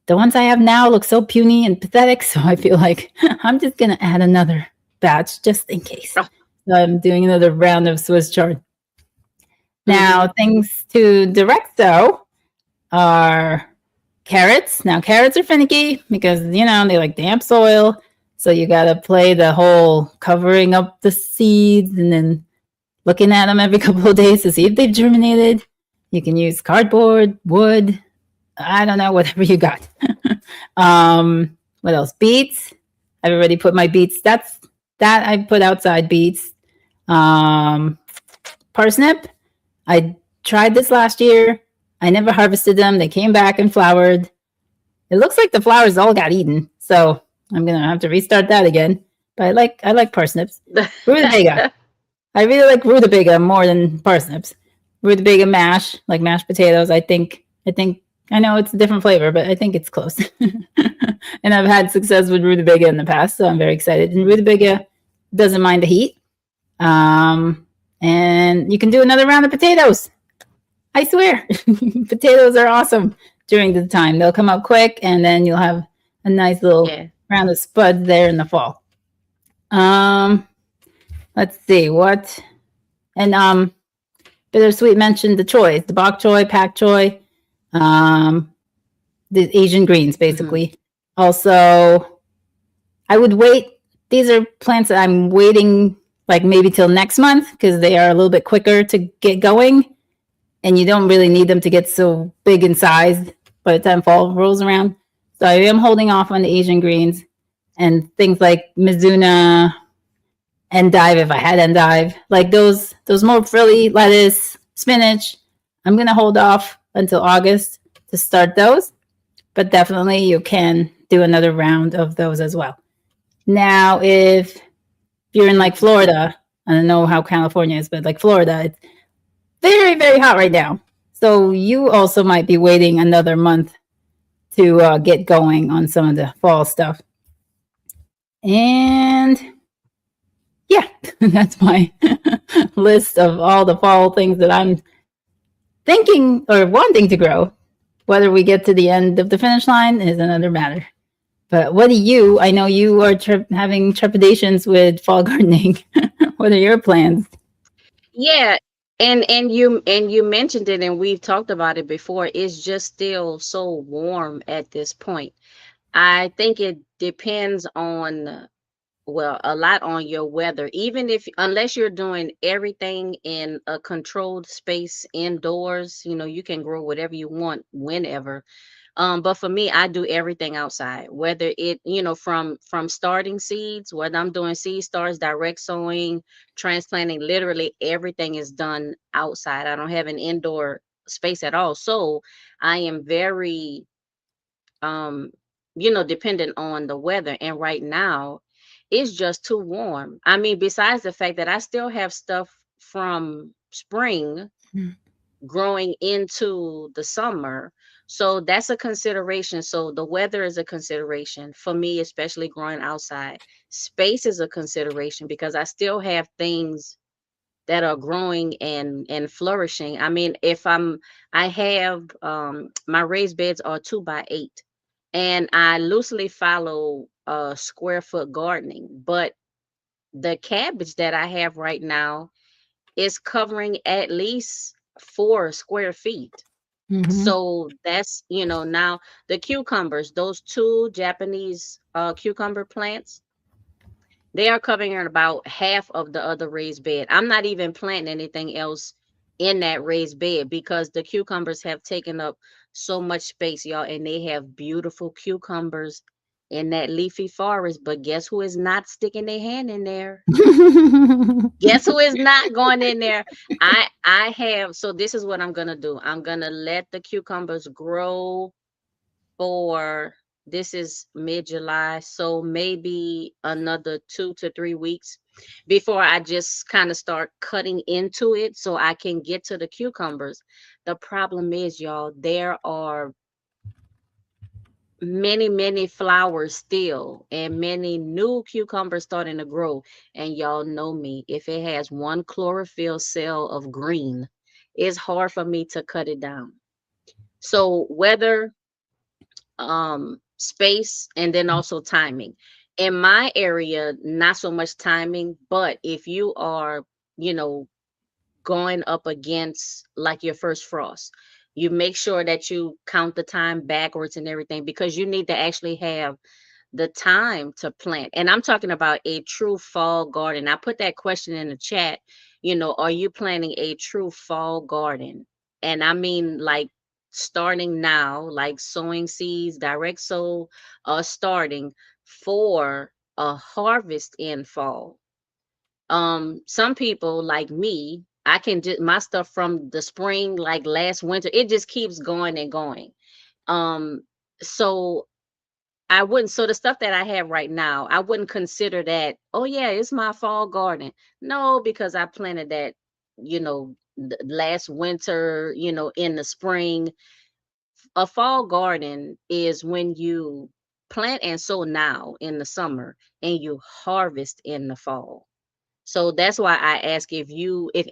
the ones I have now look so puny and pathetic. So I feel like I'm just going to add another batch just in case. So I'm doing another round of Swiss chard. Now, things to direct sow are carrots. Now, carrots are finicky because, they like damp soil. So you got to play the whole covering up the seeds and then looking at them every couple of days to see if they've germinated. You can use cardboard, wood, I don't know, whatever you got. What else? Beets. I've already put my beets. That I put outside beets. Parsnip. I tried this last year. I never harvested them. They came back and flowered. It looks like the flowers all got eaten. So I'm going to have to restart that again. But I like parsnips. Rutabaga. I really like rutabaga more than parsnips. Rutabaga mash, like mashed potatoes. I know it's a different flavor, but I think it's close. And I've had success with rutabaga in the past, so I'm very excited. And rutabaga doesn't mind the heat. And you can do another round of potatoes. I swear, potatoes are awesome during the time. They'll come up quick, and then you'll have a nice little round of spuds there in the fall. Let's see what, and Bittersweet mentioned the choy, the bok choy, pak choy, the Asian greens, basically. Also, I would wait. These are plants that I'm waiting like maybe till next month because they are a little bit quicker to get going. And you don't really need them to get so big in size by the time fall rolls around. So I am holding off on the Asian greens and things like Mizuna, endive, if I had endive, like those more frilly lettuce, spinach. I'm going to hold off until August to start those. But definitely you can do another round of those as well. Now, if you're in like Florida, I don't know how California is, but like Florida, it's very, very hot right now. So you also might be waiting another month to get going on some of the fall stuff. And yeah, that's my list of all the fall things that I'm thinking or wanting to grow. Whether we get to the end of the finish line is another matter. But what do you? I know you are having trepidations with fall gardening. What are your plans?
Yeah, and you mentioned it, and we've talked about it before. It's just still so warm at this point. I think it depends on, well, a lot on your weather. Even if, unless you're doing everything in a controlled space indoors, you can grow whatever you want whenever. But for me, I do everything outside, whether it, from starting seeds, whether I'm doing seed starts, direct sowing, transplanting, literally everything is done outside. I don't have an indoor space at all. So I am very, um, dependent on the weather. And right now, it's just too warm. I mean, besides the fact that I still have stuff from spring growing into the summer. So that's a consideration. So the weather is a consideration for me, especially growing outside. Space is a consideration because I still have things that are growing and flourishing. I mean, I have, my raised beds are 2 by 8, and I loosely follow square foot gardening, but the cabbage that I have right now is covering at least 4 square feet.
Mm-hmm.
So that's, now the cucumbers, those two Japanese cucumber plants, they are covering about half of the other raised bed. I'm not even planting anything else in that raised bed because the cucumbers have taken up so much space, y'all, and they have beautiful cucumbers in that leafy forest. But guess who is not sticking their hand in there? Guess who is not going in there? I have, so this is what I'm gonna do. I'm gonna let the cucumbers grow for, this is mid-July, so maybe another 2 to 3 weeks before I just kind of start cutting into it so I can get to the cucumbers. The problem is, y'all, there are many flowers still and many new cucumbers starting to grow. And y'all know me, if it has one chlorophyll cell of green, it's hard for me to cut it down. So weather, space, and then also timing. In my area, not so much timing, but if you are, you know, going up against like your first frost, you make sure that you count the time backwards and everything because you need to actually have the time to plant. And I'm talking about a true fall garden. I put that question in the chat, are you planning a true fall garden? And I mean like starting now, like sowing seeds, direct sow, starting for a harvest in fall. Some people like me, I can just my stuff from the spring, like last winter, it just keeps going and going. Um, so I wouldn't, so the stuff that I have right now, I wouldn't consider that, oh yeah, it's my fall garden. No, because I planted that, last winter, in the spring. A fall garden is when you plant and sow now in the summer and you harvest in the fall. So that's why I ask if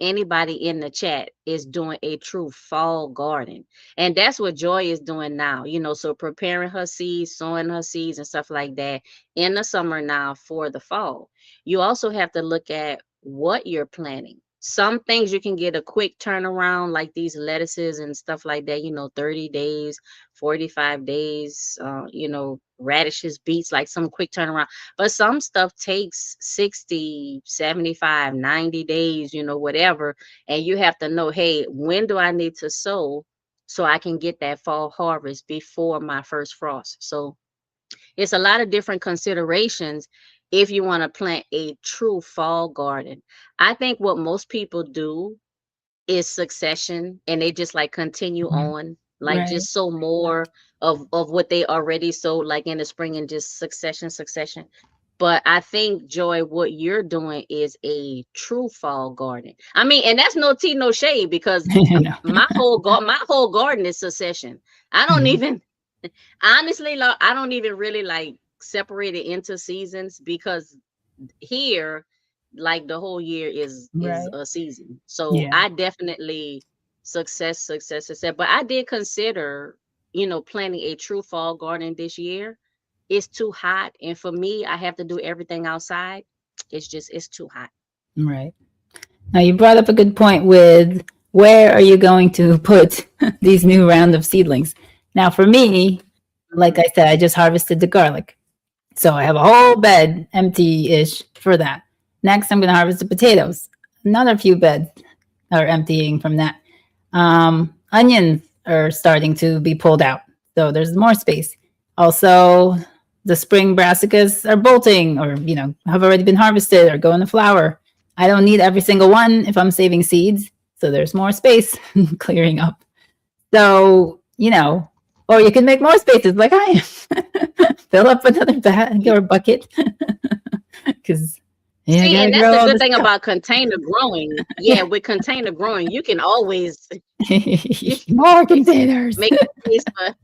anybody in the chat is doing a true fall garden. And that's what Joy is doing now, so preparing her seeds, sowing her seeds and stuff like that in the summer now for the fall. You also have to look at what you're planting. Some things you can get a quick turnaround, like these lettuces and stuff like that, 30 days, 45 days, radishes, beets, like some quick turnaround. But some stuff takes 60, 75, 90 days, whatever. And you have to know, hey, when do I need to sow so I can get that fall harvest before my first frost? So it's a lot of different considerations if you want to plant a true fall garden. I think what most people do is succession and they just like continue
Mhm.
on, like
Right.
just sow more of what they already sowed like in the spring and just succession. But I think, Joy, what you're doing is a true fall garden. I mean, and that's no tea, no shade, because
No.
my whole garden is succession. I don't
Mhm.
even honestly, I don't even really like separate it into seasons because here, like the whole year is
Right.
a season. So
Yeah.
I definitely success. But I did consider, planting a true fall garden this year. it's too hot. And for me, I have to do everything outside. It's too hot.
Right. Now, you brought up a good point with where are you going to put these new round of seedlings? Now, for me, like
Hmm.
I said, I just harvested the garlic. So I have a whole bed empty ish for that. Next, I'm going to harvest the potatoes. Another few beds are emptying from that. Onions are starting to be pulled out. So there's more space. Also, the spring brassicas are bolting or, have already been harvested or going to flower. I don't need every single one if I'm saving seeds. So there's more space clearing up. So, or you can make more spaces like I am. Fill up another bag or bucket because you
See,
gotta
and that's
grow
the
all
good
this
thing
stuff.
about container growing. Yeah, with container growing, you can always you
More
make
containers.
make space for,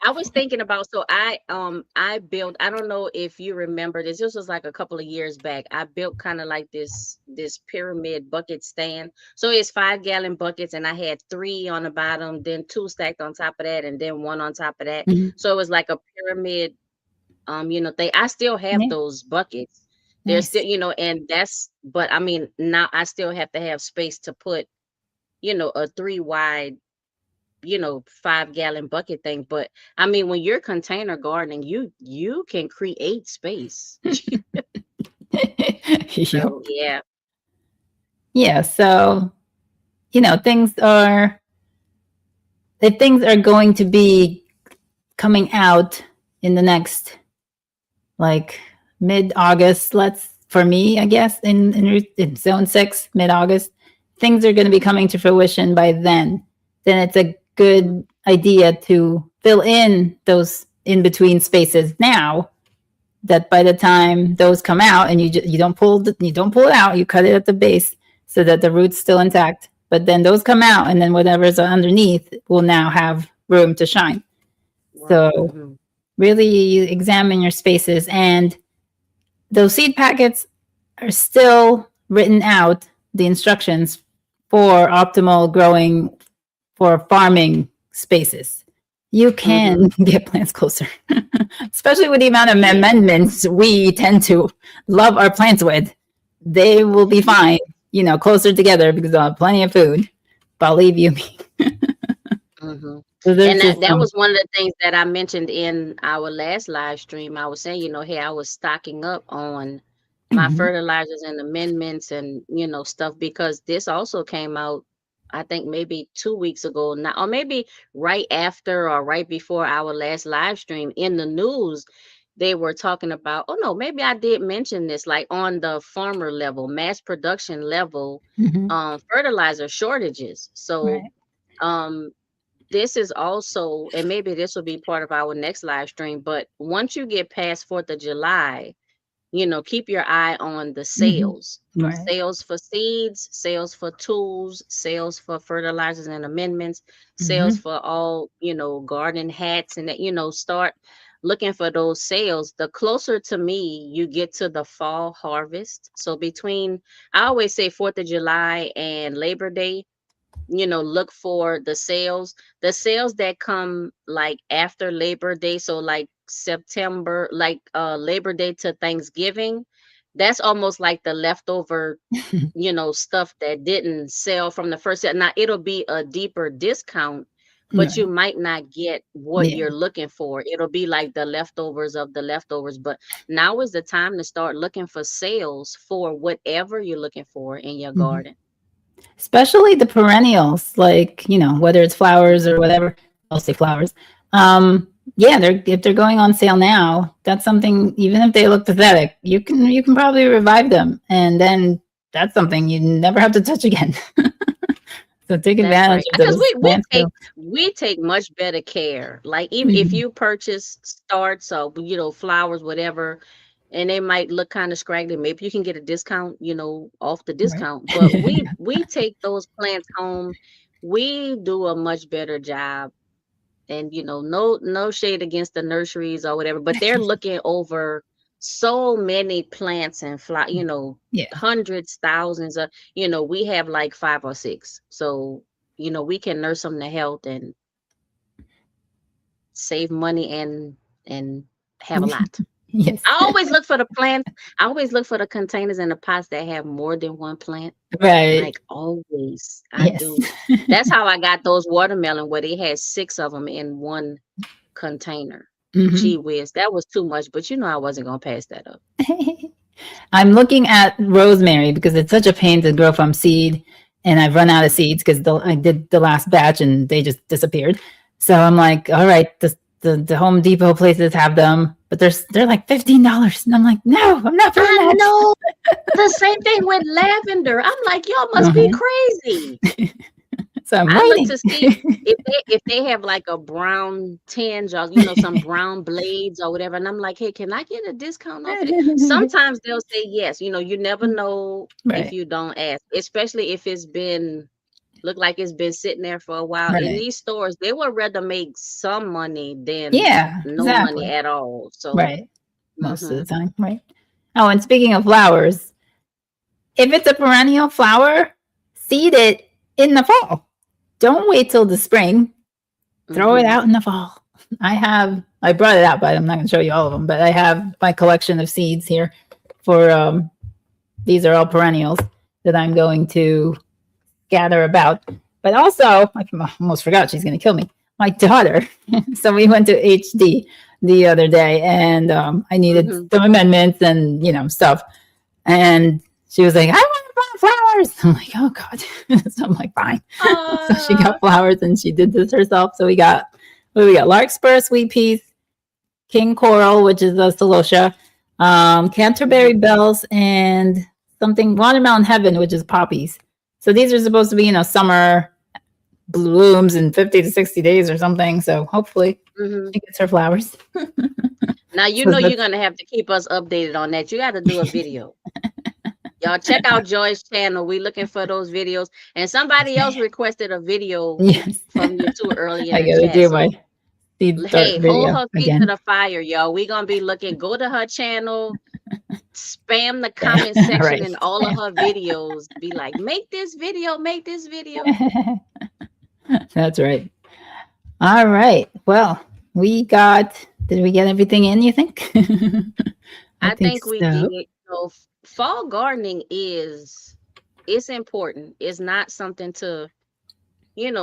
I was thinking about, so I built, I don't know if you remember this. This was like a couple of years back. I built kind of like this pyramid bucket stand. So it's 5-gallon buckets, and I had three on the bottom, then two stacked on top of that, and then one on top of that.
Mhm.
So it was like a pyramid thing. I still have
Yeah,
those buckets. They're still,
nice.
and that's, but I mean, now I still have to have space to put, a three wide, 5-gallon bucket thing. But I mean, when you're container gardening, you can create space.
Yep.
So yeah.
Yeah. So, things are, if things are going to be coming out in the next like mid-August, let's for me, I guess, in zone 6, mid-August, things are going to be coming to fruition by then it's a
Mhm.
good idea to fill in those in between spaces now, that by the time those come out and you don't pull it out, you cut it at the base so that the root's still intact, but then those come out and then whatever's underneath will now have room to shine.
Right.
So really examine your spaces, and those seed packets are still written out, the instructions for optimal growing for farming spaces. You
Hmm.
can get plants closer, especially with the amount of
Yeah.
amendments we tend to love our plants with. They will be fine, closer together because they'll have plenty of food. Believe you me.
Hmm.
So
And
there's just
that was one of the things that I mentioned in our last live stream. I was saying, hey, I was stocking up on my
Mhm,
fertilizers and amendments and stuff, because this also came out, I think maybe 2 weeks ago now, or maybe right after or right before our last live stream. In the news, they were talking about, oh no, maybe I did mention this, like on the farmer level, mass production level,
mhm,
fertilizer shortages. So
right.
um this is also, and maybe this will be part of our next live stream, but once you get past 4th of July, keep your eye on the
Mhm,
sales.
right.
Sales for seeds, sales for tools, sales for fertilizers and amendments, sales
Mhm,
for all, garden hats, and that, start looking for those sales. The closer to me you get to the fall harvest. So between, I always say 4th of July and Labor Day, look for the sales that come like after Labor Day. So like September, like Labor Day to Thanksgiving, that's almost like the leftover, stuff that didn't sell from the first set. Now it'll be a deeper discount, but you
right.
might not get what
Yeah.
you're looking for. It'll be like the leftovers of the leftovers. But now is the time to start looking for sales for whatever you're looking for in your
Mhm.
garden.
Especially the perennials, like, whether it's flowers or whatever. I'll say flowers. Yeah, if they're going on sale now, that's something. Even if they look pathetic, you can probably revive them, and then that's something you never have to touch again. So take
That's
advantage
right.
of
Because
those
we
plant
take
sales.
we take much better care. Like even if
Mhm.
you purchase starts or flowers, whatever, and they might look kind of scraggly, maybe you can get a discount, off the
Right.
discount. But we take those plants home. We do a much better job. And no shade against the nurseries or whatever, but they're looking over so many plants and
Yeah.
hundreds, thousands of, we have like 5 or 6. So we can nurse them to health and save money and have a lot.
Yes.
I always look for the plants. I always look for the containers and the pots that have more than one plant.
Right.
Like always, I
Yes.
do. That's how I got those watermelon where they had 6 of them in one container.
Hmm.
Gee whiz, that was too much, but I wasn't gonna pass that up.
I'm looking at rosemary because it's such a pain to grow from seed, and I've run out of seeds because I did the last batch and they just disappeared. So I'm like, all right, the Home Depot places have them, but they're like $15, and I'm like, no, I'm not paying
I
that.
know. The same thing with lavender. I'm like, y'all must be
Uh-huh.
crazy.
So I'm
I look
waiting.
to see if they have like a brown tinge or some brown blades or whatever, and I'm like, hey, can I get a discount off of it? Sometimes they'll say yes. You never know if
Right,
you don't ask, especially if it's been look like it's been sitting there for a while. In
right.
these stores, they would rather make some money than
Yeah,
no money
exactly.
at all. So,
Right. Most of
hmm
the time, right. Oh, and speaking of flowers, if it's a perennial flower, seed it in the fall. Don't wait till the spring. Throw it
hmm
out in the fall. I brought it out, but I'm not going to show you all of them. But I have my collection of seeds here for, these are all perennials that I'm going to gather about. But also, I almost forgot she's going to kill me. My daughter. So we went to HD the other day, and I needed
hmm
some amendments and stuff. And she was like, "I want to buy flowers." I'm like, "Oh God!" So I'm like, "Fine." So she
Uh,
got flowers, and she did this herself. So we got larkspur, sweet peas, king coral, which is the celosia, canterbury
mhm.
bells, and something watermelon heaven, which is poppies. So these are supposed to be summer blooms in 50 to 60 days or something. So hopefully
Mhm.
she gets her flowers.
Now
So
you're
that's
gonna have to keep us updated on that. You got to do a video. Y'all check out Joy's channel. We looking for those videos. And somebody else requested a video
yes.
from you too early in
I
the
gotta
chat.
do
So
my seed start
hey, hold
video
her feet to
again.
the fire, y'all. We gonna be looking. Go to her channel, spam the
Yeah.
comment
All
section
right.
in all of her videos. Be like, make this video, make this video.
That's right. All right. Well, did we get everything in, you think? I
I
think
think we
so.
did. So fall gardening it's important. It's not something to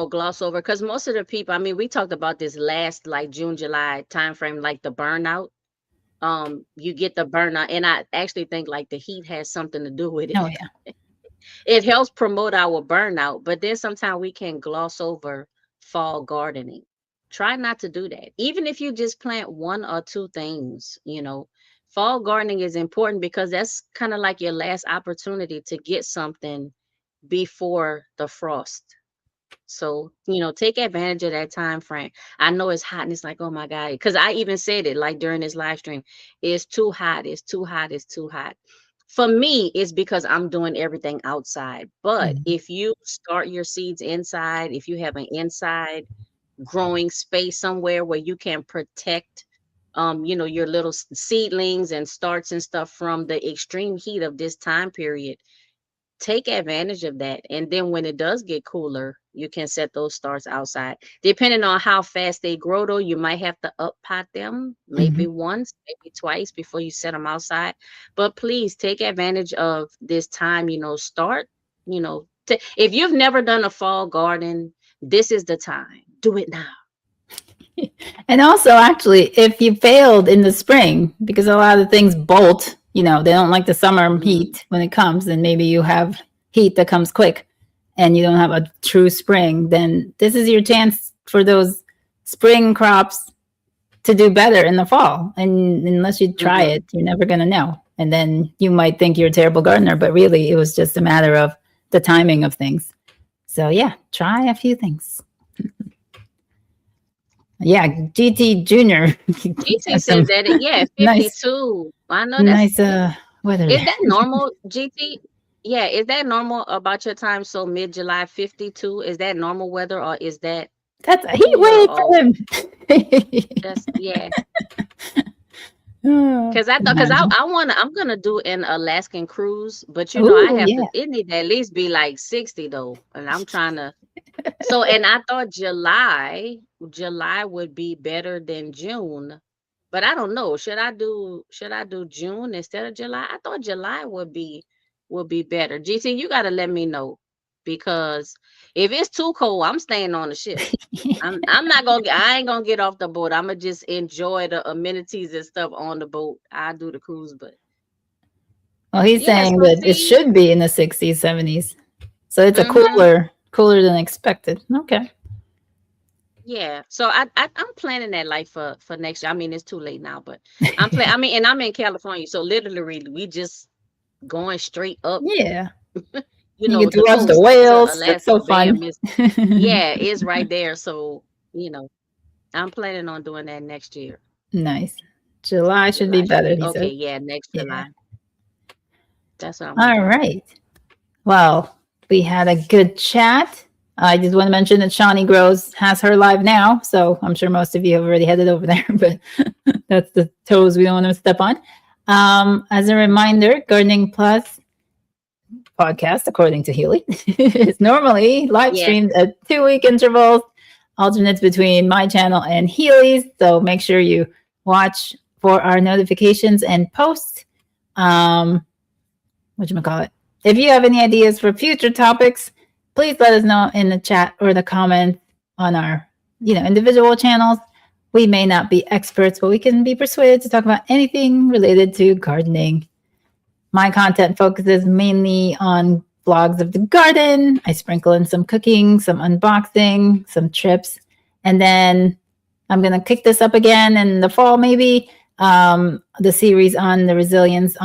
gloss over because most of the people, I mean, we talked about this last like June, July timeframe, like the burnout. You get the burnout, and I actually think like the heat has something to do with it.
Oh, yeah.
It helps promote our burnout, but then sometimes we can gloss over fall gardening. Try not to do that. Even if you just plant one or two things, fall gardening is important because that's kind of like your last opportunity to get something before the frost. So, take advantage of that time frame. I know it's hot and it's like, oh my God. Because I even said it like during this live stream. It's too hot. It's too hot. It's too hot. For me, it's because I'm doing everything outside. But
Mhm.
if you start your seeds inside, if you have an inside growing space somewhere where you can protect your little seedlings and starts and stuff from the extreme heat of this time period, take advantage of that. And then when it does get cooler, you can set those starts outside. Depending on how fast they grow, though, you might have to up pot them maybe
Mhm.
once, maybe twice before you set them outside. But please take advantage of this time, start, if you've never done a fall garden, this is the time. Do it now.
And also, actually, if you failed in the spring, because a lot of things bolt, they don't like the summer
Mhm,
heat when it comes, and maybe you have heat that comes quick and you don't have a true spring, then this is your chance for those spring crops to do better in the fall. And unless you try
mhm.
it, you're never going to know. And then you might think you're a terrible gardener, but really it was just a matter of the timing of things. So, yeah, try a few things. Yeah, GT Junior
GT
has
says
some
that, yeah,
nice,
52. I know that's.
nice weather
Is
there.
that normal, GT? Yeah, is that normal about your time? So mid-July 52, is that normal weather or is that
That's a heat
cooler
wave
or
for him.
just yeah?
Oh,
Because
imagine.
I'm gonna do an Alaskan cruise, but I
Oh,
have to
yeah.
it need to at least be like 60 though. And I'm trying to and I thought July would be better than June, But I don't know. Should I do June instead of July? I thought July would be better. GC, you gotta let me know because if it's too cold, I'm staying on the ship. I'm not gonna I ain't gonna get off the boat. I'm gonna just enjoy the amenities and stuff on the boat. I do the cruise, but
Well, he's
yeah.
saying
So
that it
see,
should be in the 60s, 70s. So it's a
mm-hmm.
cooler than expected. Okay.
Yeah. So I'm planning that like for next year. I mean, it's too late now, but I'm plan. I mean, and I'm in California, so literally we just going straight up.
Yeah.
You
You
know
get to
the
watch the
coast to
whales. That's
Alaska.
so fun.
Bam, is yeah, it's right there. So you know, I'm planning on doing that next year.
Nice. July should be
July should
better,
be
he
okay.
says.
Yeah, next
Yeah.
July. That's what I'm gonna
All
do.
right. Well, we had a good chat. I just want to mention that Shawnee Grows has her live now. So I'm sure most of you have already headed over there, but that's the toes we don't want to step on. As a reminder, Gardening Plus podcast, according to Healy, is normally live
Yes.
streamed at 2 week intervals, alternates between my channel and Healy's. So make sure you watch for our notifications and posts. Whatchamacallit. If you have any ideas for future topics, please let us know in the chat or the comments on our, individual channels. We may not be experts, but we can be persuaded to talk about anything related to gardening. My content focuses mainly on vlogs of the garden. I sprinkle in some cooking, some unboxing, some trips, and then I'm going to kick this up again in the fall, maybe. The series on the resilience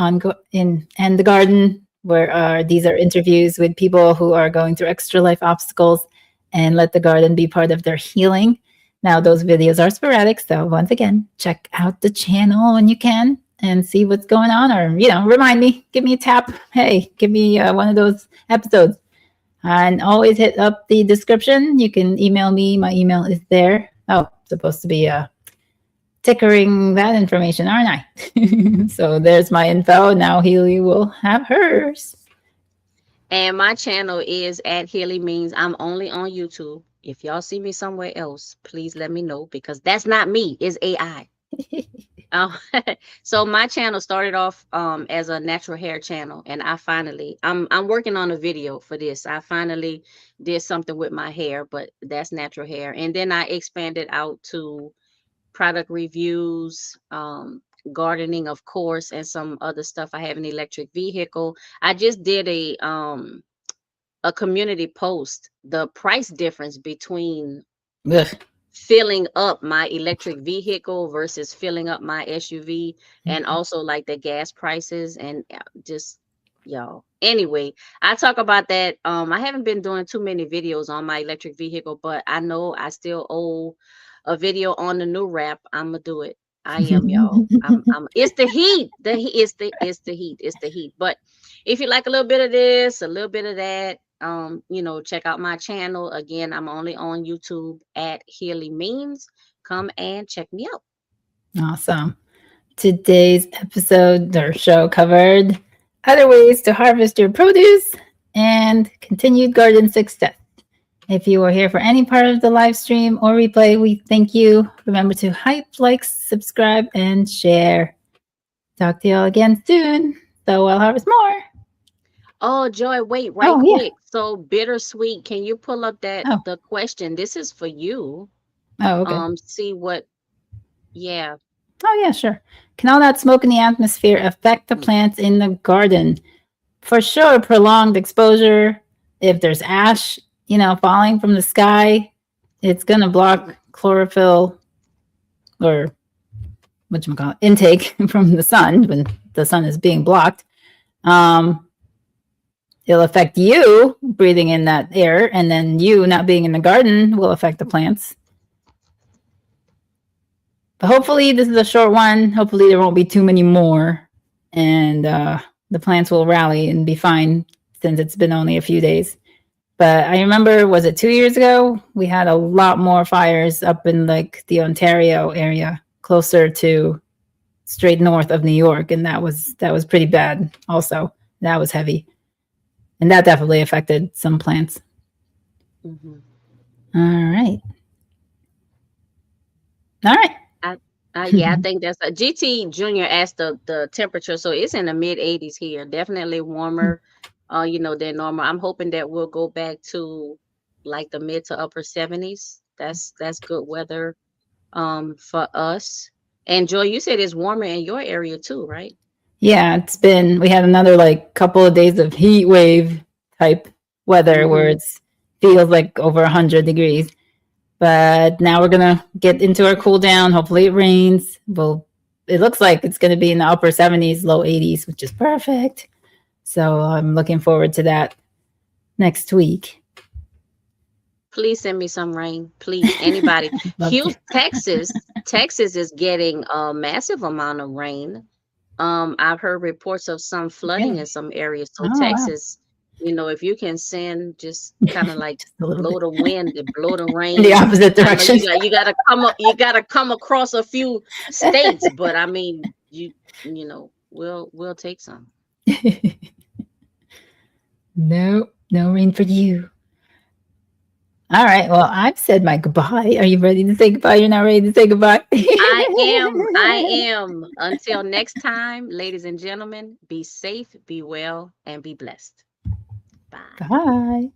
in the garden, where these are interviews with people who are going through extra life obstacles and let the garden be part of their healing. Now, those videos are sporadic, so once again, check out the channel when you can and see what's going on, or remind me, give me a tap. Hey, give me one of those episodes, and always hit up the description. You can email me. My email is there. Oh, supposed to be tickering that information, aren't I? So there's my info. Now Healy will have hers.
And my channel is at HealyMeans. I'm only on YouTube. If y'all see me somewhere else, please let me know because that's not me. It's AI. Um, so my channel started off as a natural hair channel, and I'm working on a video for this. I finally did something with my hair, but that's natural hair, and then I expanded out to product reviews, gardening, of course, and some other stuff. I have an electric vehicle. I just did a community post, the price difference between
Ugh.
filling up my electric vehicle versus filling up my SUV, and also like the gas prices and just y'all. Anyway, I talk about that. I haven't been doing too many videos on my electric vehicle, but I know I still owe a video on the new wrap. I'm gonna do it. I am, y'all. I'm it's the heat. It's the heat. But if you like a little bit of this, a little bit of that, check out my channel. Again, I'm only on YouTube at HealyMeans. Come and check me out.
Awesome. Today's episode or show covered other ways to harvest your produce and continued garden success. If you were here for any part of the live stream or replay, we thank you. Remember to hype, like, subscribe, and share. Talk to y'all again soon. So I'll harvest more.
Oh, Joy, wait, right
Oh, yeah.
quick. So bittersweet, can you pull up
Oh,
the question? This is for you.
okay.
See what, yeah.
Oh, yeah, sure. Can all that smoke in the atmosphere affect the plants in the garden? For sure, prolonged exposure. If there's ash, falling from the sky, it's going to block chlorophyll or whatchamacallit, intake from the sun when the sun is being blocked. It'll affect you breathing in that air, and then you not being in the garden will affect the plants. But hopefully this is a short one. Hopefully there won't be too many more, and the plants will rally and be fine since it's been only a few days. But I remember, was it 2 years ago? We had a lot more fires up in like the Ontario area, closer to straight north of New York, and that was pretty bad. Also, that was heavy, and that definitely affected some plants.
Mm-hmm.
All right.
I Yeah, I think that's a GT Junior asked the temperature, so it's in the mid 80s here. Definitely warmer, than normal. I'm hoping that we'll go back to like the mid to upper 70s. That's good weather for us. And Joy, you said it's warmer in your area too, right?
Yeah, we had another like couple of days of heat wave type weather where
Mm-hmm.
it feels like over 100 degrees. But now we're gonna get into our cool down. Hopefully it rains. Well, it looks like it's gonna be in the upper 70s, low 80s, which is perfect. So I'm looking forward to that next week.
Please send me some rain, please. Anybody.
Love to.
Texas is getting a massive amount of rain. I've heard reports of some flooding in
Really?
some areas. So
Oh wow.
Texas, if you can send just kind of like
Just a little
blow
bit
the wind and blow the
in the
rain.
opposite
I know
direction.
you gotta come across a few states, but I mean we'll take some.
No, no rain for you. All right. Well, I've said my goodbye. Are you ready to say goodbye? You're not ready to say goodbye.
I am. Until next time, ladies and gentlemen, be safe, be well, and be blessed. Bye.
Bye.